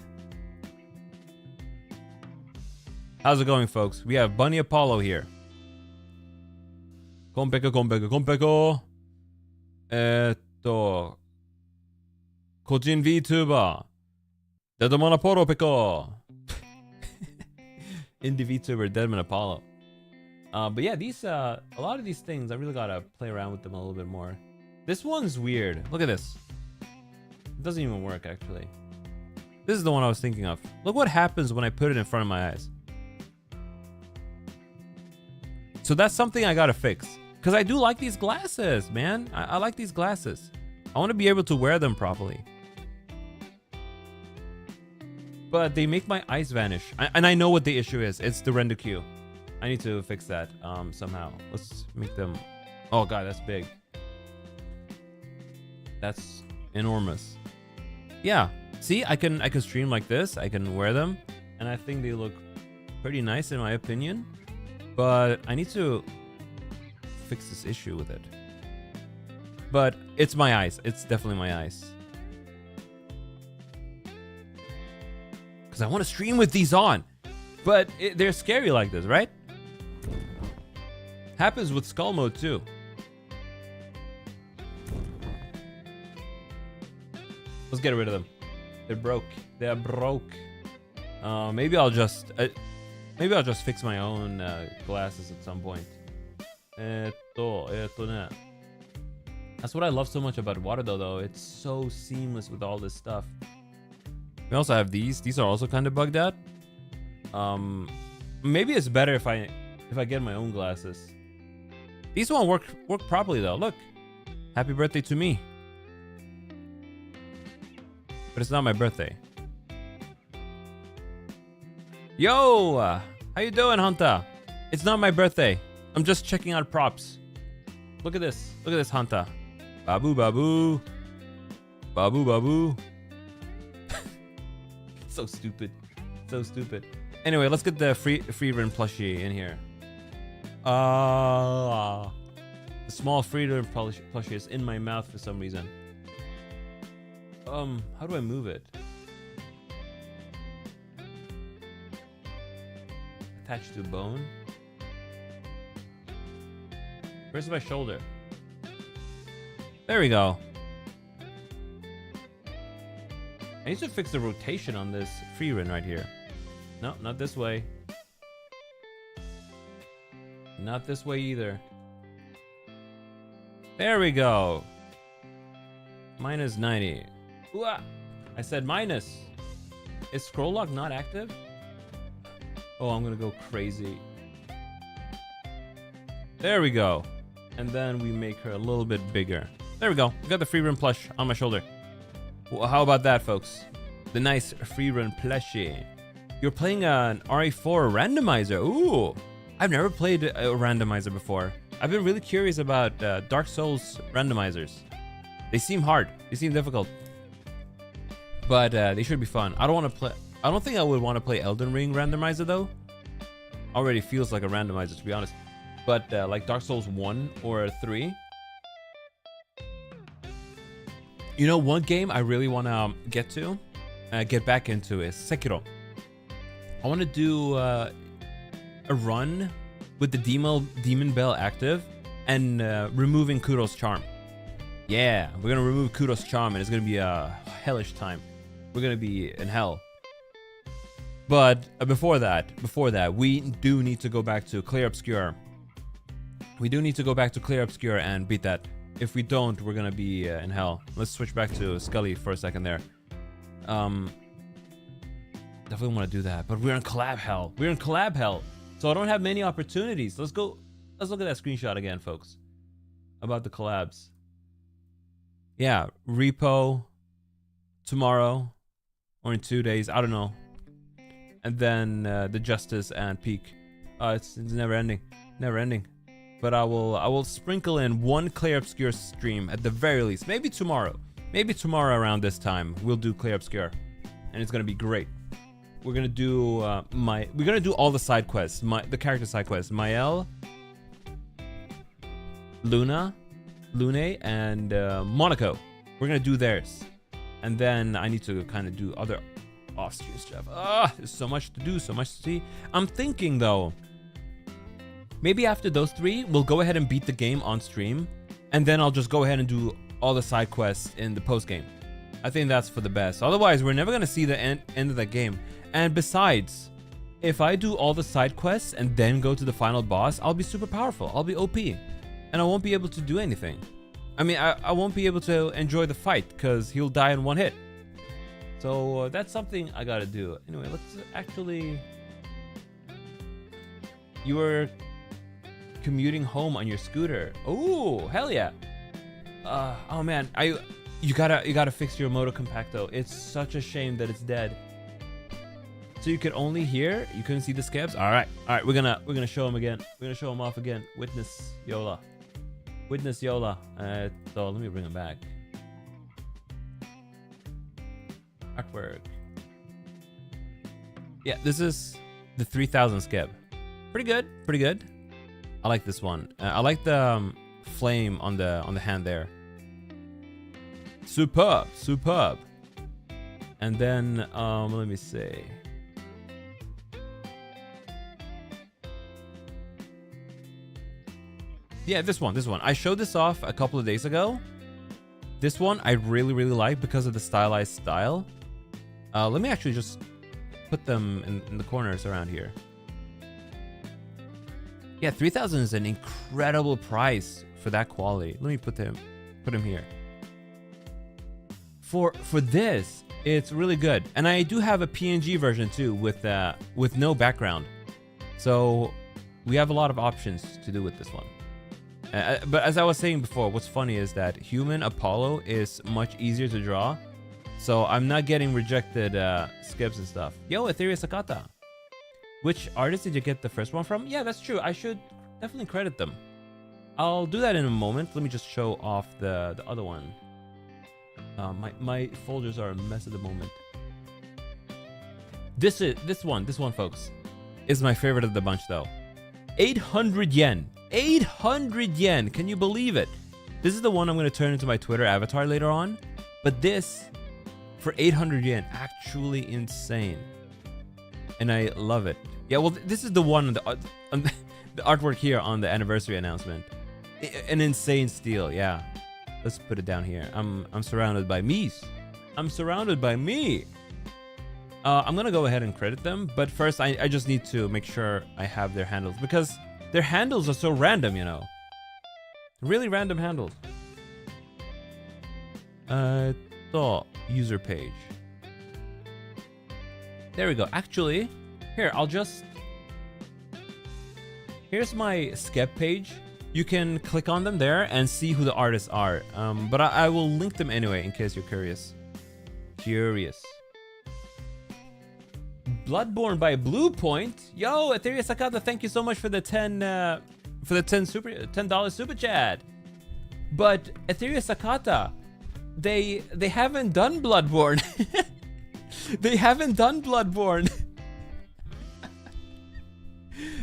How's it going, folks? We have Bunny Apollo here. Konpeko, konpeko, konpeko. Kojin Vtuber. Deadman Apollo peko. Indie Vtuber, Deadman Apollo. But yeah, these a lot of these things, I really gotta play around with them a little bit more. This one's weird. Look at this. It doesn't even work, actually. This is the one I was thinking of. Look what happens when I put it in front of my eyes. So that's something I gotta fix. Because I do like these glasses, man. I like these glasses. I want to be able to wear them properly. But they make my eyes vanish. And I know what the issue is. It's the render queue. I need to fix that somehow. Let's make them... Oh god, that's big. That's enormous. Yeah. See, I can stream like this. I can wear them. And I think they look pretty nice in my opinion. But I need to fix this issue with it. But it's my eyes. It's definitely my eyes. Because I want to stream with these on. But they're scary like this, right? Happens with skull mode too. Let's get rid of them. They're broke. They're broke. Maybe I'll just fix my own glasses at some point. That's what I love so much about Waterdo, though. It's so seamless with all this stuff. We also have these. These are also kind of bugged out. Maybe it's better if I get my own glasses. These won't work properly though. Look, happy birthday to me. But it's not my birthday. Yo, how you doing, Hunter? It's not my birthday. I'm just checking out props. Look at this. Look at this, Hunter. Babu, babu. Babu, babu. So stupid. So stupid. Anyway, let's get the Freedom plushie in here. The small Freedom plushie is in my mouth for some reason. How do I move it? Attached to bone. Where's my shoulder? There we go. I need to fix the rotation on this Freedom right here. No, not this way. Not this way either. There we go. Minus 90. Ooh, I said minus. Is scroll lock not active? Oh, I'm gonna go crazy. There we go. And then we make her a little bit bigger. There we go. We got the Freedom plush on my shoulder. Well, how about that, folks? The nice Freedom plushie. You're playing an RE4 randomizer. Ooh, I've never played a randomizer before. I've been really curious about Dark Souls randomizers. They seem hard. They seem difficult. But they should be fun. I don't want to play. I don't think I would want to play Elden Ring randomizer though. Already feels like a randomizer, to be honest. But like Dark Souls 1 or 3. You know, one game I really want to get back into is Sekiro. I want to do a run with the Demon Bell active and removing Kuro's charm. Yeah, we're going to remove Kuro's charm and it's going to be a hellish time. We're going to be in hell. But before that, we do need to go back to Clear Obscure. We do need to go back to Clear Obscure and beat that. If we don't, we're gonna be in hell. Let's switch back to Scully for a second there. Definitely want to do that, but we're in collab hell. We're in collab hell, so I don't have many opportunities. Let's look at that screenshot again, folks, about the collabs. Yeah, Repo tomorrow or in 2 days. I don't know. And then the Justice and Peak. It's never ending, never ending. But I will sprinkle in one Clear Obscure stream at the very least. Maybe tomorrow around this time we'll do Clear Obscure, and it's gonna be great. We're gonna do all the side quests, the character side quests. Mael, Lune, and Monaco. We're gonna do theirs, and then I need to kind of do other off-stream stuff. There's so much to do, so much to see. I'm thinking though, maybe after those 3, we'll go ahead and beat the game on stream, and then I'll just go ahead and do all the side quests in the post game. I think that's for the best. Otherwise, we're never gonna see the end of the game. And besides, if I do all the side quests and then go to the final boss, I'll be super powerful. I'll be OP, and I won't be able to do anything. I mean, I won't be able to enjoy the fight because he'll die in one hit. So that's something I gotta do. Anyway, let's actually. You were commuting home on your scooter. Oh, hell yeah. Oh man, you gotta fix your Moto Compacto. It's such a shame that it's dead. So you could only hear, you couldn't see the scabs. All right, we're gonna show him again. We're gonna show him off again. Witness Yola. So let me bring him back. Artwork. Yeah, this is the 3000 scab. Pretty good. I like this one. I like the flame on the hand there. Superb. And then let me see. Yeah, this one. I showed this off a couple of days ago. This one I really like because of the stylized style. Let me actually just put them in the corners around here. Yeah, 3000 is an incredible price for that quality. Let me put him here. For this, it's really good. And I do have a PNG version too with no background. So we have a lot of options to do with this one. But as I was saying before, what's funny is that human Apollo is much easier to draw. So I'm not getting rejected skips and stuff. Yo, Etheria Sakata. Which artist did you get the first one from? Yeah, that's true. I should definitely credit them. I'll do that in a moment. Let me just show off the other one. My folders are a mess at the moment. This one, folks, is my favorite of the bunch though. 800 yen. 800 yen. Can you believe it? This is the one I'm going to turn into my Twitter avatar later on. But this, for 800 yen, actually insane. And I love it. Yeah, well, this is the one on the artwork here on the anniversary announcement. An insane steal, yeah. Let's put it down here. I'm surrounded by me's. I'm surrounded by me. I'm gonna go ahead and credit them, but first I just need to make sure I have their handles because their handles are so random, you know. Really random handles. The user page. There we go. Actually, here, here's my skep page. You can click on them there and see who the artists are. But I will link them anyway in case you're curious. Bloodborne by Blue Point. Yo, Etheria Sakata, thank you so much for the $10 super chat. But Etheria Sakata, they haven't done Bloodborne. They haven't done Bloodborne.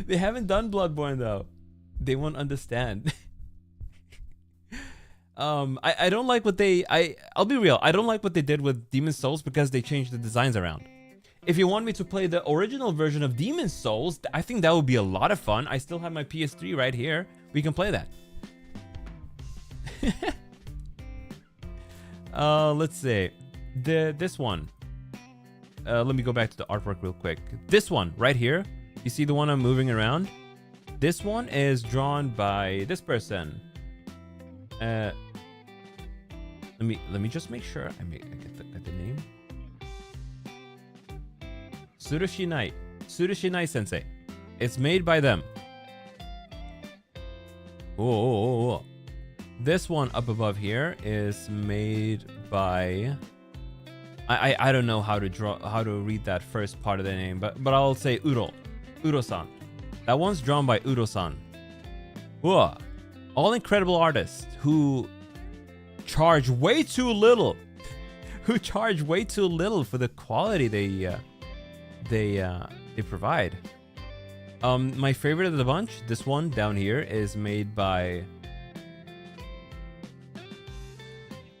They haven't done Bloodborne though. They won't understand. I don't like what I'll be real. I don't like what they did with Demon's Souls because they changed the designs around. If you want me to play the original version of Demon's Souls, I think that would be a lot of fun. I still have my PS3 right here. We can play that. Let's see. This one. Let me go back to the artwork real quick. This one right here. You see the one I'm moving around? This one is drawn by this person. Let me just make sure I get the name. Tsurushinai Sensei. It's made by them. Oh. This one up above here is made by I don't know how to read that first part of the name, but I'll say Uro-san. That one's drawn by Uro-san. Whoa. All incredible artists who charge way too little. Who charge way too little for the quality they provide. My favorite of the bunch, this one down here, is made by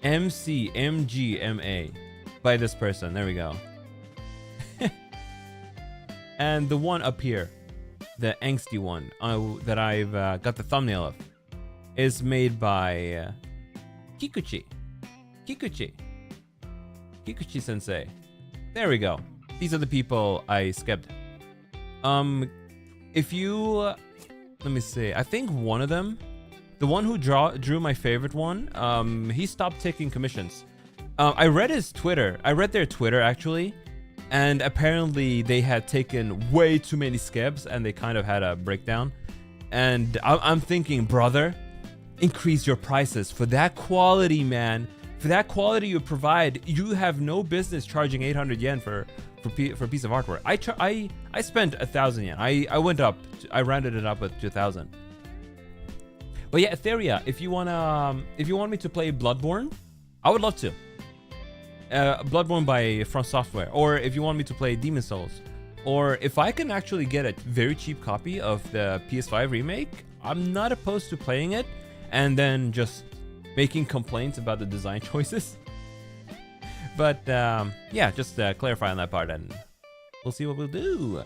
MGMA. By this person. There we go. And the one up here, the angsty one that I've got the thumbnail of, is made by Kikuchi Sensei. There we go. These are the people I skipped. If you let me see. I think one of them, the one who drew my favorite one, he stopped taking commissions. I read his Twitter. I read their Twitter actually, and apparently they had taken way too many skips, and they kind of had a breakdown. And I'm thinking, brother, increase your prices for that quality, man. For that quality you provide, you have no business charging 800 yen for a piece of artwork. I spent 1,000 yen. I went up. I rounded it up at 2,000. But yeah, Etheria, if you want me to play Bloodborne, I would love to. Bloodborne by From Software, or if you want me to play Demon's Souls, or if I can actually get a very cheap copy of the PS5 remake, I'm not opposed to playing it and then just making complaints about the design choices. But yeah, just clarify on that part, and we'll see what we'll do.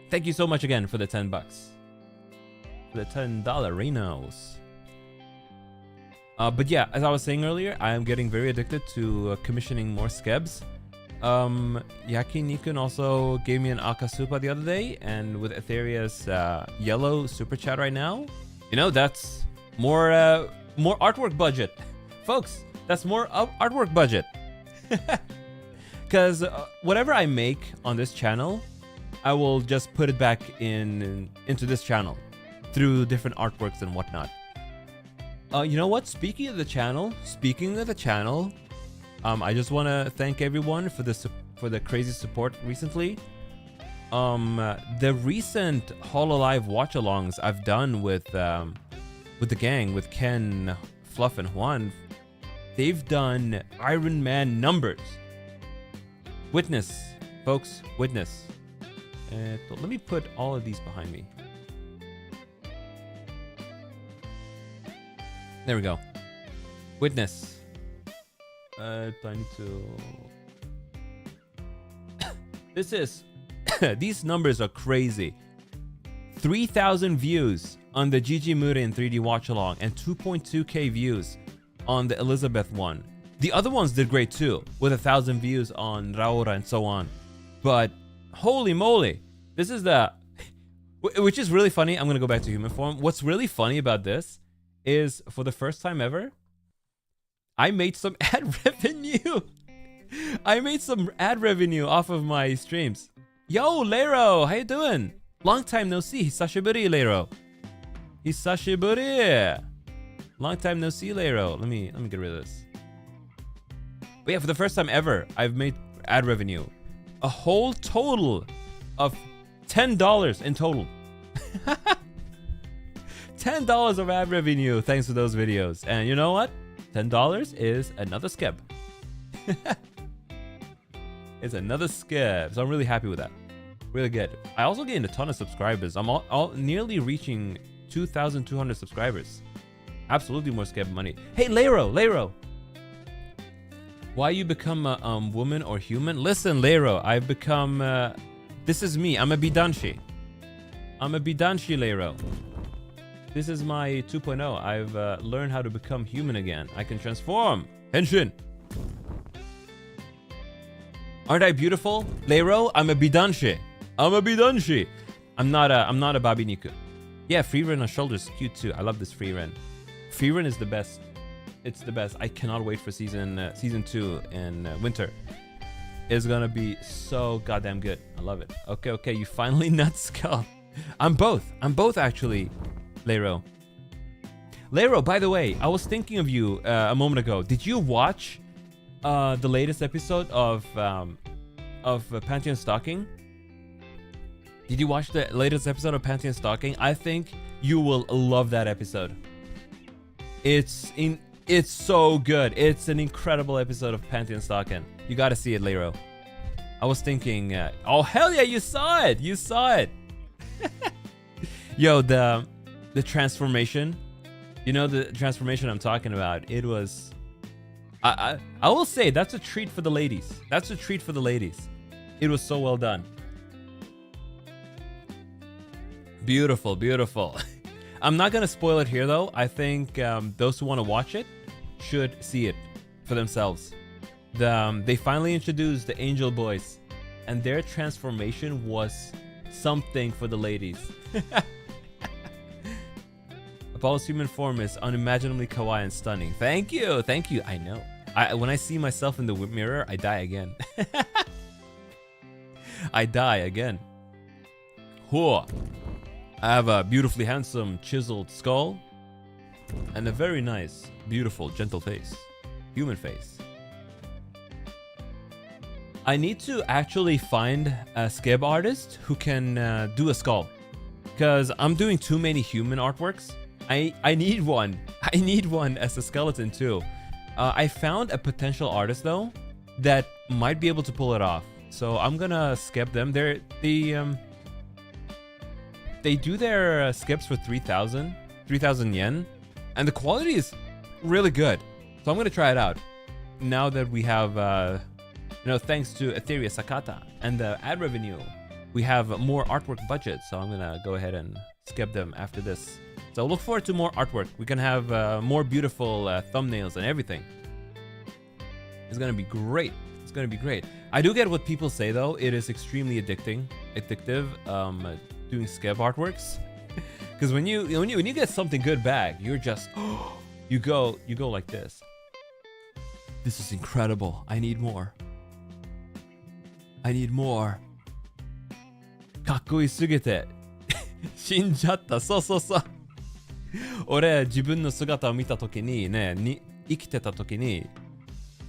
Thank you so much again for the $10. For the $10 Renos. But yeah, as I was saying earlier, I am getting very addicted to commissioning more skebs. Yaki-Nikun also gave me an Akasupa the other day, and with Etheria's yellow super chat right now, you know, that's more artwork budget. Folks, that's more artwork budget. Because whatever I make on this channel, I will just put it back into this channel through different artworks and whatnot. You know what? Speaking of the channel, I just want to thank everyone for the crazy support recently. The recent Hololive watch-alongs I've done with the gang, with Ken, Fluff, and Juan, they've done Iron Man numbers. Witness, folks, witness. Let me put all of these behind me. There we go. Witness. I need to... This is... These numbers are crazy. 3,000 views on the Gigi Murin 3D watch along and 2.2k views on the Elizabeth one. The other ones did great too, with 1,000 views on Raora and so on. But holy moly, this is the... Which is really funny. I'm gonna go back to human form. What's really funny about this is, for the first time ever, I made some ad revenue. I made some ad revenue off of my streams. Yo, Lero, how you doing? Long time no see. Hisashiburi, Lero. Hisashiburi. Long time no see, Lero. Let me get rid of this. But yeah, for the first time ever, I've made ad revenue. A whole total of $10 in total. $10 of ad revenue thanks to those videos. And you know what? $10 is another skeb. It's another skip. So I'm really happy with that. Really good. I also gained a ton of subscribers. I'm all nearly reaching 2,200 subscribers. Absolutely more skip money. Hey, Lero. Why you become a woman or human? Listen, Lero, I've become... this is me. I'm a Bidanshi. Lero. This is my 2.0. I've learned how to become human again. I can transform. Henshin. Aren't I beautiful? Lero, I'm a Bidanshi. I'm not a Babi Niku. Yeah, free run on shoulders is cute too. I love this free run. Free run is the best. It's the best. I cannot wait for season 2 in winter. It's gonna be so goddamn good. I love it. Okay. You finally nut skull. I'm both actually, Lero. Lero, by the way, I was thinking of you a moment ago. Did you watch the latest episode of Pantheon Stalking? Did you watch the latest episode of Pantheon Stalking? I think you will love that episode. It's so good. It's an incredible episode of Pantheon Stalking. You gotta see it, Lero. I was thinking, oh hell yeah, you saw it. Yo, the transformation. You know the transformation I'm talking about. It was, I will say that's a treat for the ladies. It was so well done. Beautiful. I'm not gonna spoil it here though. I think those who want to watch it should see it for themselves. They finally introduced the Angel Boys, and their transformation was something for the ladies. Apollo's human form is unimaginably kawaii and stunning. Thank you. I know. When I see myself in the mirror, I die again. Whoa. I have a beautifully handsome, chiseled skull, and a very nice, beautiful, gentle face. Human face. I need to actually find a skeb artist who can do a skull, because I'm doing too many human artworks. I need one. I need one as a skeleton too. I found a potential artist though that might be able to pull it off. So I'm gonna skeb them. They do their skips for 3,000 yen, and the quality is really good. So I'm gonna try it out. Now that we have, thanks to Etheria Sakata and the ad revenue, we have more artwork budget. So I'm gonna go ahead and skip them after this. So look forward to more artwork. We can have more beautiful thumbnails and everything. It's gonna be great. I do get what people say though. It is extremely addictive. Doing skeb artworks, because when you get something good back, you're just you go like this. This is incredible. I need more. かっこいいすぎて死んじゃった。そう。俺自分の姿を見た時にね、生きてた時に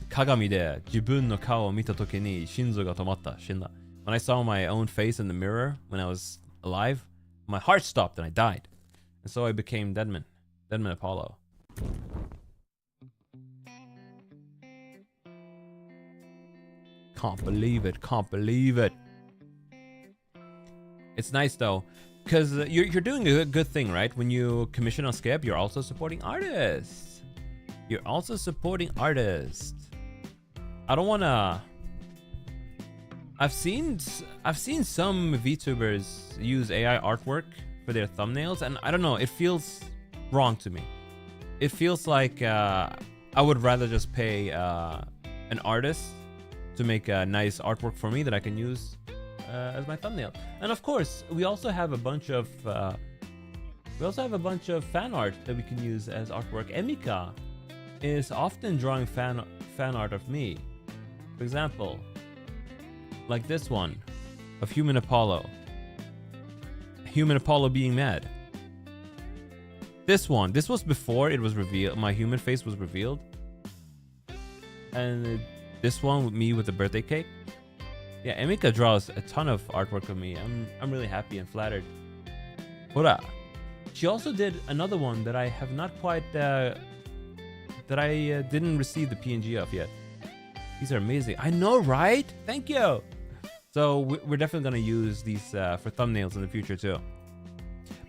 鏡で自分の顔を見た時に心臓が止まった。死んだ。When I saw my own face in the mirror when I was alive, my heart stopped and I died. And so I became Deadman Apollo. Can't believe it. It's nice though, because you're doing a good thing, right? When you commission on skeb, you're also supporting artists. I don't wanna... I've seen some VTubers use AI artwork for their thumbnails, and I don't know, it feels wrong to me. It feels like I would rather just pay an artist to make a nice artwork for me that I can use as my thumbnail. And of course, we also have a bunch of fan art that we can use as artwork. Emika is often drawing fan art of me. For example, like this one of Human Apollo being mad. This was before it was revealed, my human face was revealed. And this one with me with the birthday cake. Yeah, Emika draws a ton of artwork of me. I'm really happy and flattered. Hora. She also did another one that I have not quite didn't receive the PNG of yet. These are amazing. I know, right? Thank you. So we're definitely gonna use these for thumbnails in the future too.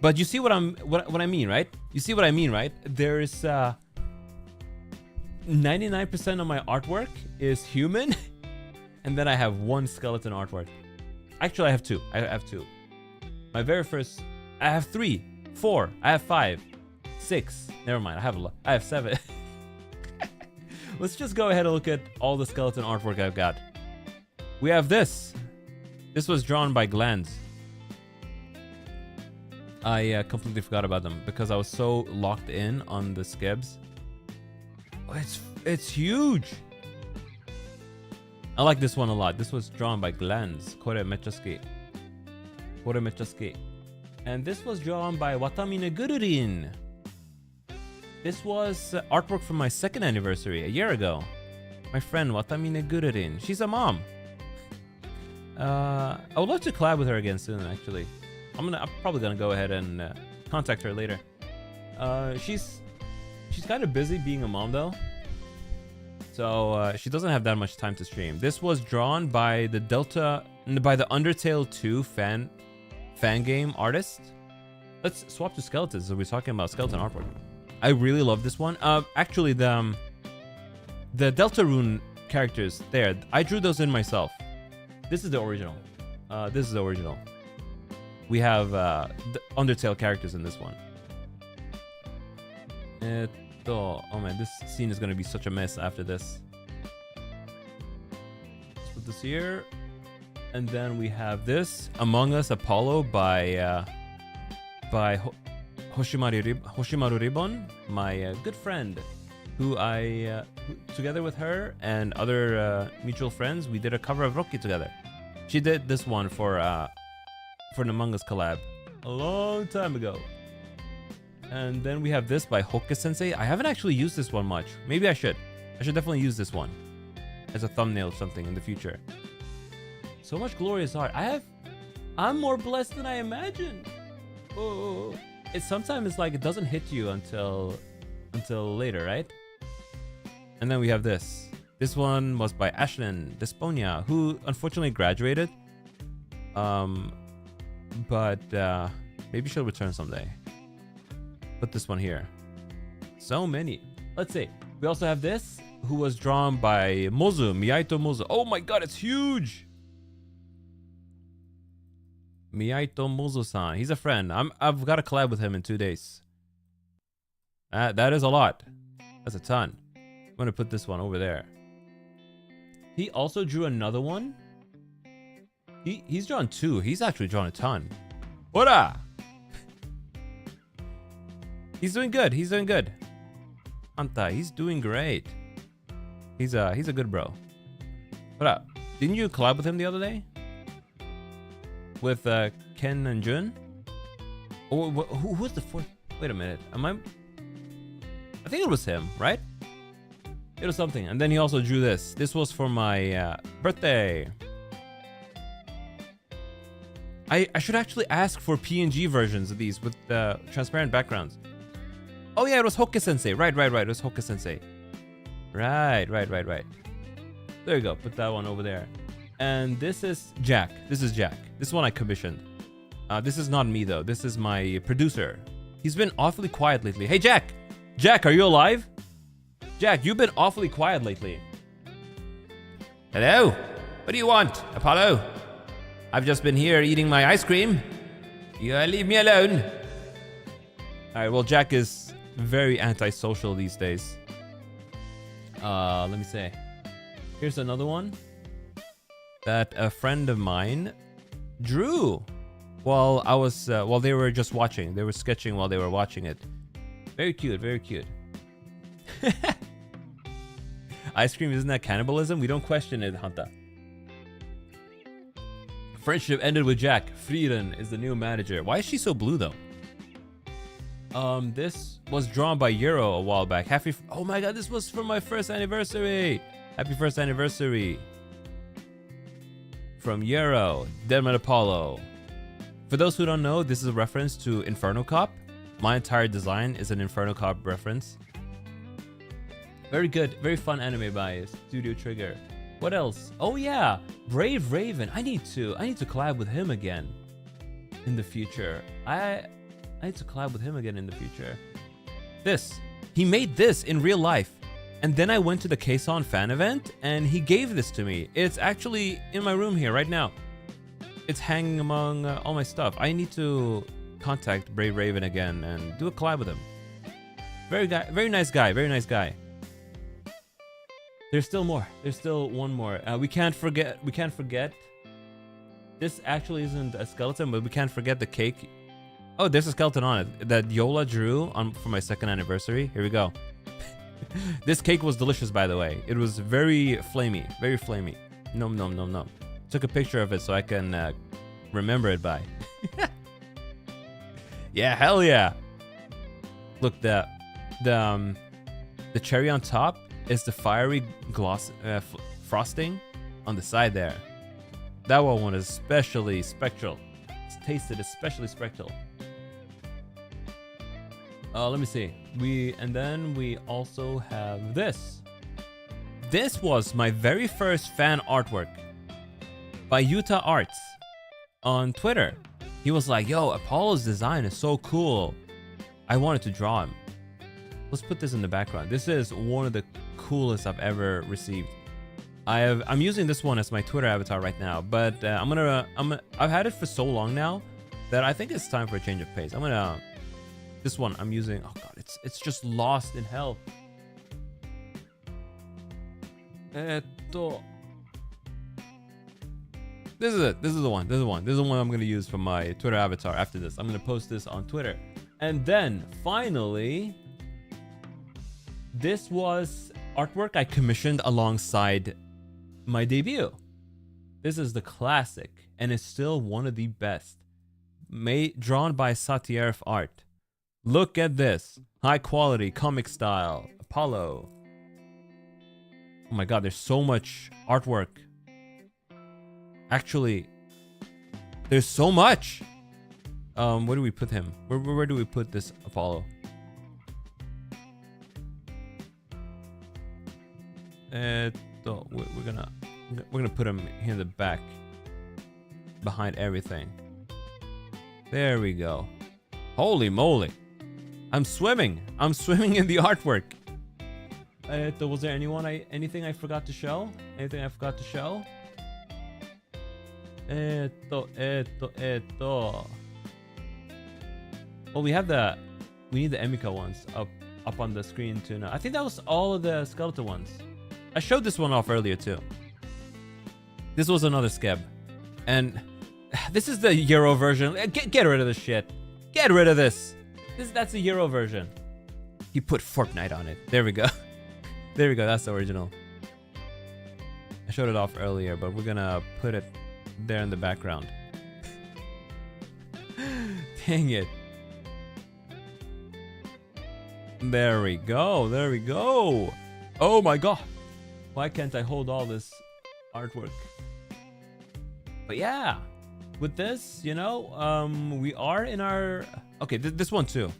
But you see what I mean, right? You see what I mean, right? There's 99% of my artwork is human, and then I have one skeleton artwork. Actually, I have two. I have two. My very first. I have 3, 4. I have 5, 6. Never mind. I have 7. Let's just go ahead and look at all the skeleton artwork I've got. We have this. This was drawn by Glands. I completely forgot about them because I was so locked in on the skibs. Oh, it's huge. I like this one a lot. This was drawn by Glands. Kore mechaski. Kore mechaski. And this was drawn by Watamine Gururin. This was artwork from my 2nd anniversary a year ago. My friend Watamine Gururin. She's a mom. I would love to collab with her again soon, actually. I'm probably gonna go ahead and contact her later. She's kind of busy being a mom though, so she doesn't have that much time to stream. This was drawn by the Undertale 2 fan game artist. Let's swap to skeletons. So we're talking about skeleton artwork. I really love this one. Actually, the Deltarune characters there, I drew those in myself. This is the original. This is the original. We have the Undertale characters in this one. Oh man, this scene is gonna be such a mess after this. Let's put this here. And then we have this Among Us Apollo by Hoshimaru Ribbon, my good friend, who together with her and other mutual friends, we did a cover of Rocky together. She did this one for an Among Us collab a long time ago. And then we have this by Hokke Sensei. I haven't actually used this one much. Maybe I should. I should definitely use this one as a thumbnail or something in the future. So much glorious art. I'm more blessed than I imagined. Oh, sometimes like it doesn't hit you until later, right? And then we have this. This one was by Ashlyn Desponia, who unfortunately graduated. But maybe she'll return someday. Put this one here. So many. Let's see. We also have this, who was drawn by Mozu, Miyaito Mozu. Oh my god, it's huge! Miyaito Mozu-san. He's a friend. I've got a collab with him in 2 days. That is a lot. That's a ton. I'm gonna put this one over there. He also drew another one. He's drawn 2. He's actually drawn a ton. Hola! He's doing good. He's doing good. Anta, he's doing great. He's a good bro. What up? Didn't you collab with him the other day? With Ken and Jun? Oh, who was the 4th? Wait a minute. I think it was him, right? It was something. And then he also drew this. This was for my birthday. I should actually ask for PNG versions of these with transparent backgrounds. Oh yeah, it was Hokke Sensei. Right. It was Hokke Sensei. Right. There you go. Put that one over there. And this is Jack. This one I commissioned. This is not me though. This is my producer. He's been awfully quiet lately. Hey Jack! Jack, are you alive? Jack, you've been awfully quiet lately. Hello? What do you want, Apollo? I've just been here eating my ice cream. You leave me alone. Alright, well Jack is very antisocial these days. Let me say. Here's another one that a friend of mine drew while they were just watching. They were sketching while they were watching it. Very cute, very cute. Ice cream, isn't that cannibalism? We don't question it, Hanta. Friendship ended with Jack. Frieden is the new manager. Why is she so blue though? This was drawn by Euro a while back. Oh my god, this was for my 1st anniversary. Happy 1st anniversary. From Euro, Deadman Apollo. For those who don't know, this is a reference to Inferno Cop. My entire design is an Inferno Cop reference. Very good, very fun anime by Studio Trigger. What else? Oh yeah, Brave Raven. I need to collab with him again in the future. I need to collab with him again in the future. He made this in real life. And then I went to the Kason fan event and he gave this to me. It's actually in my room here right now. It's hanging among all my stuff. I need to contact Brave Raven again and do a collab with him. Very nice guy. Very nice guy. There's still more. There's still one more. We can't forget. This actually isn't a skeleton, but we can't forget the cake. Oh, there's a skeleton on it that Yola drew for my 2nd anniversary. Here we go. This cake was delicious, by the way. It was very flamey. Very flamey. Nom nom nom nom. Took a picture of it so I can remember it by. Yeah, hell yeah. Look, the cherry on top is the fiery gloss frosting on the side there. That one is especially spectral. It's tasted especially spectral. Let me see. And then we also have this. This was my very first fan artwork by Utah Arts on Twitter. He was like, yo, Apollo's design is so cool. I wanted to draw him. Let's put this in the background. This is one of the coolest I've ever received. I'm using this one as my Twitter avatar right now, but I've had it for so long now that I think it's time for a change of pace. This one I'm using. Oh god, it's just lost in hell. This is it. This is the one. This is the one I'm gonna use for my Twitter avatar after this. I'm gonna post this on Twitter. And then finally, this was artwork I commissioned alongside my debut. This is the classic, and it's still one of the best. Drawn by Satierf Art. Look at this. High quality, comic style, Apollo. Oh my god, there's so much artwork. Actually, there's so much. Where do we put him? Where do we put this Apollo? We're gonna put him here in the back, behind everything. There we go. Holy moly! I'm swimming in the artwork. Was there anything I forgot to show? Anything I forgot to show? Well, we need the Emika ones up on the screen too now. I think that was all of the skeleton ones. I showed this one off earlier too. This was another skeb. And this is the Euro version. Get rid of this shit. Get rid of this. That's the Euro version. He put Fortnite on it. There we go. There we go. That's the original. I showed it off earlier, but we're gonna put it there in the background. Dang it. There we go. There we go. Oh my god. Why can't I hold all this artwork? But yeah, with this, we are in our... Okay, this one too.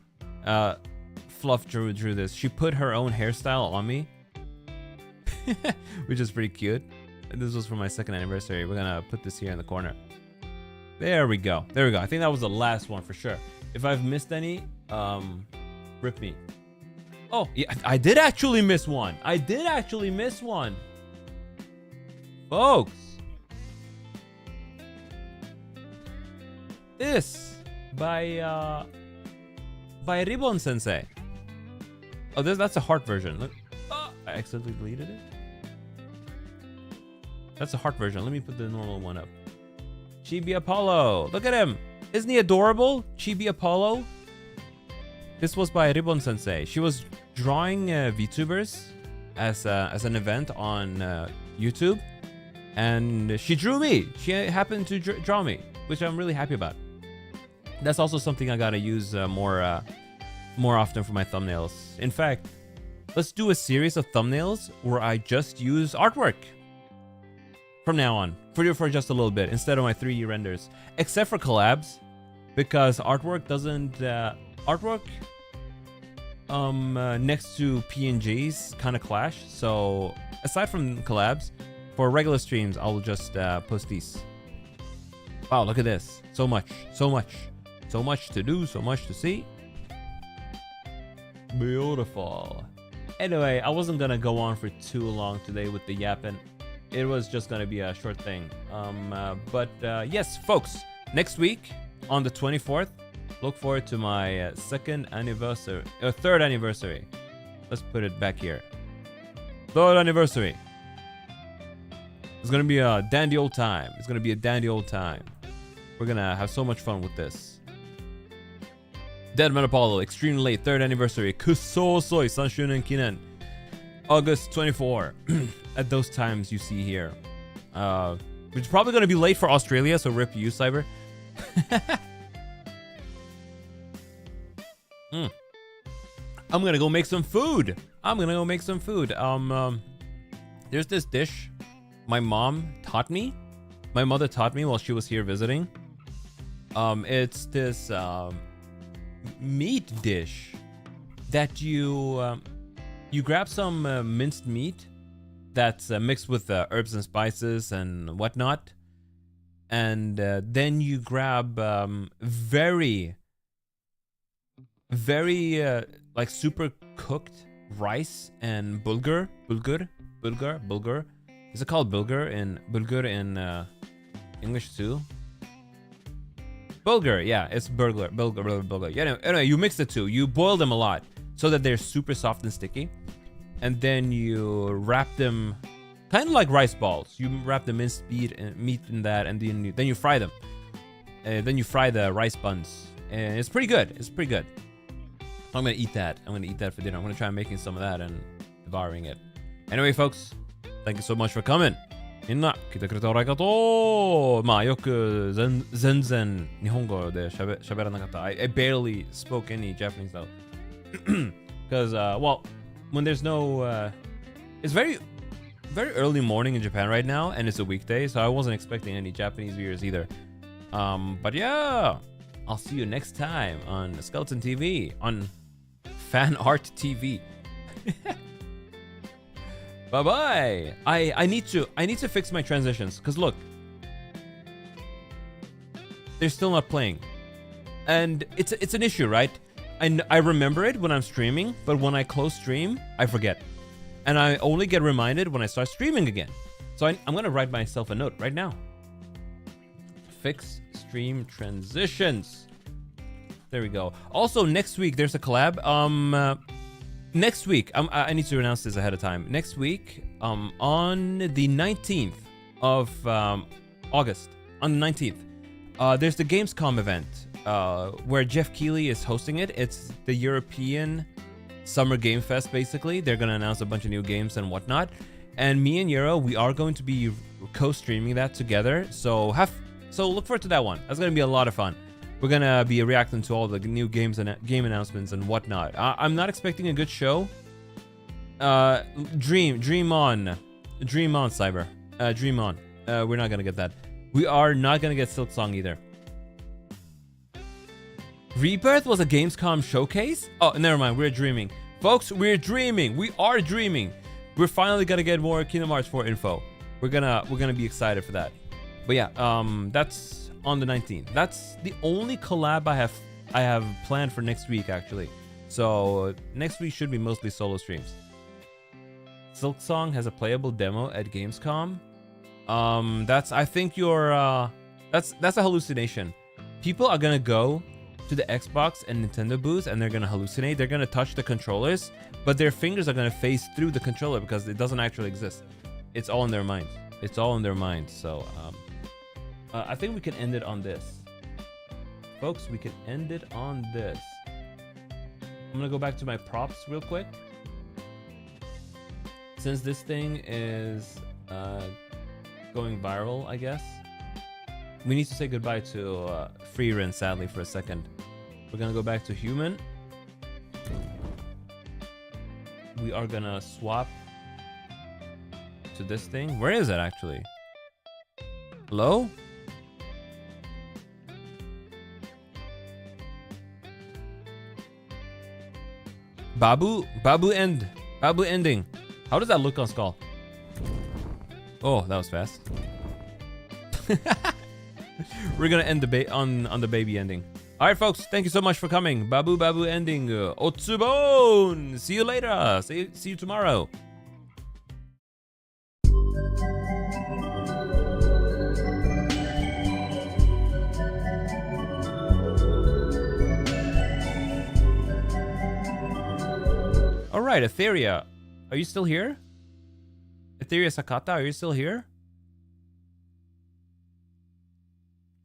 Fluff drew this. She put her own hairstyle on me. Which is pretty cute. And this was for my 2nd anniversary. We're gonna put this here in the corner. There we go. There we go. I think that was the last one for sure. If I've missed any, rip me. Oh, yeah, I did actually miss one. Folks. This by Ribbon Sensei. Oh, that's a heart version. Look. Oh, I accidentally deleted it. That's a heart version. Let me put the normal one up. Chibi Apollo. Look at him. Isn't he adorable? Chibi Apollo. This was by Ribbon Sensei. She was drawing VTubers as an event on YouTube, and she drew me. She happened to draw me, which I'm really happy about. That's also something I gotta use more often for my thumbnails. In fact, let's do a series of thumbnails where I just use artwork from now on for just a little bit instead of my 3D renders, except for collabs, because artwork doesn't next to PNGs kind of clash. So aside from collabs, For regular streams, I'll just post these. Wow, look at this. So much to do, so much to see. Beautiful. Anyway, I wasn't gonna go on for too long today with the yapping. It was just gonna be a short thing. But yes, folks, next week on the 24th, look forward to my third anniversary. Let's put it back here. Third anniversary. It's gonna be a dandy old time. It's gonna be a dandy old time. We're gonna have so much fun with this. Deadman Apollo, extremely late, third anniversary. Kusosoi, Sanshunen Kinen. August 24. At those times you see here. Which is probably gonna be late for Australia, so rip you, Cyber. I'm gonna go make some food. There's this dish my mom taught me. My mother taught me while she was here visiting. It's this meat dish that you grab some minced meat that's mixed with herbs and spices and whatnot, and then you grab very like super cooked rice and bulgur. Is it called bulgur in English too? Bulgur, yeah, it's bulgur. Yeah, anyway, you mix the two. You boil them a lot so that they're super soft and sticky, and then you wrap them kind of like rice balls. You wrap the minced meat in that, and then you fry them. Then you fry the rice buns, and it's pretty good. I'm gonna eat that. For dinner. I'm gonna try making some of that and devouring it. Anyway, folks, thank you so much for coming. みんな来てくれてありがとう。まあよく全然日本語で喋らなかった。I barely spoke any Japanese though. Because well, when there's no it's very early morning in Japan right now, and it's a weekday, so I wasn't expecting any Japanese viewers either. But yeah, I'll see you next time on Skeleton TV, on Fan Art TV. Bye bye. I need to fix my transitions, because look, they're still not playing, and it's an issue, right? I remember it when I'm streaming, but when I close stream, I forget, and I only get reminded when I start streaming again. So I'm gonna write myself a note right now. Fix stream transitions. There we go. Also, next week there's a collab. Next week, I need to announce this ahead of time. Next week, on the 19th of August, on the 19th, there's the Gamescom event where Jeff Keighley is hosting it. It's the European Summer Game Fest, basically. They're going to announce a bunch of new games and whatnot. And me and Euro, we are going to be co-streaming that together. So look forward to that one. That's going to be a lot of fun. We're gonna be reacting to all the new games and game announcements and whatnot. I'm not expecting a good show. Dream on, Cyber. Dream on. We're not gonna get that. We are not gonna get Silk Song either. Rebirth was a Gamescom showcase? Oh, never mind. We're dreaming, folks. We're dreaming. We are dreaming. We're finally gonna get more Kingdom Hearts 4 info. We're gonna be excited for that. But yeah, that's on the 19th. That's the only collab I have planned for next week, actually. So next week should be mostly solo streams. Silk Song has a playable demo at Gamescom. I think that's a hallucination. People are gonna go to the Xbox and Nintendo booths and they're gonna hallucinate. They're gonna touch the controllers, but their fingers are gonna phase through the controller because it doesn't actually exist. It's all in their minds. So I think we can end it on this. Folks, we can end it on this. I'm gonna go back to my props real quick. Since this thing is going viral, I guess, we need to say goodbye to Freerin, sadly, for a second. We're gonna go back to human. We are gonna swap to this thing. Where is it actually? Hello? Babu ending. How does that look on Skull? Oh, that was fast. We're gonna end the on the baby ending. All right, folks. Thank you so much for coming. Babu Babu ending. Otsubon. See you later. See you tomorrow. All right, Etheria. Are you still here? Etheria Sakata, are you still here?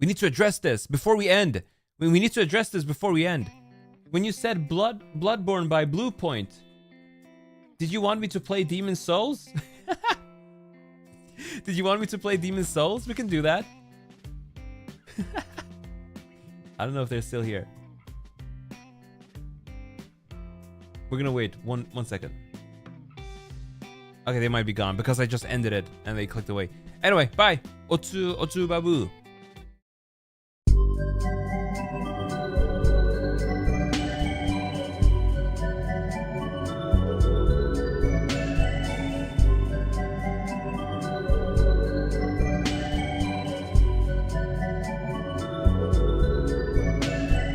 We need to address this before we end. We need to address this before we end. When you said Bloodborne by Blue Point, did you want me to play Demon Souls? Did you want me to play Demon Souls? We can do that. I don't know if they're still here. We're gonna wait one second. Okay, they might be gone because I just ended it and they clicked away. Anyway, bye. Otsu Babu.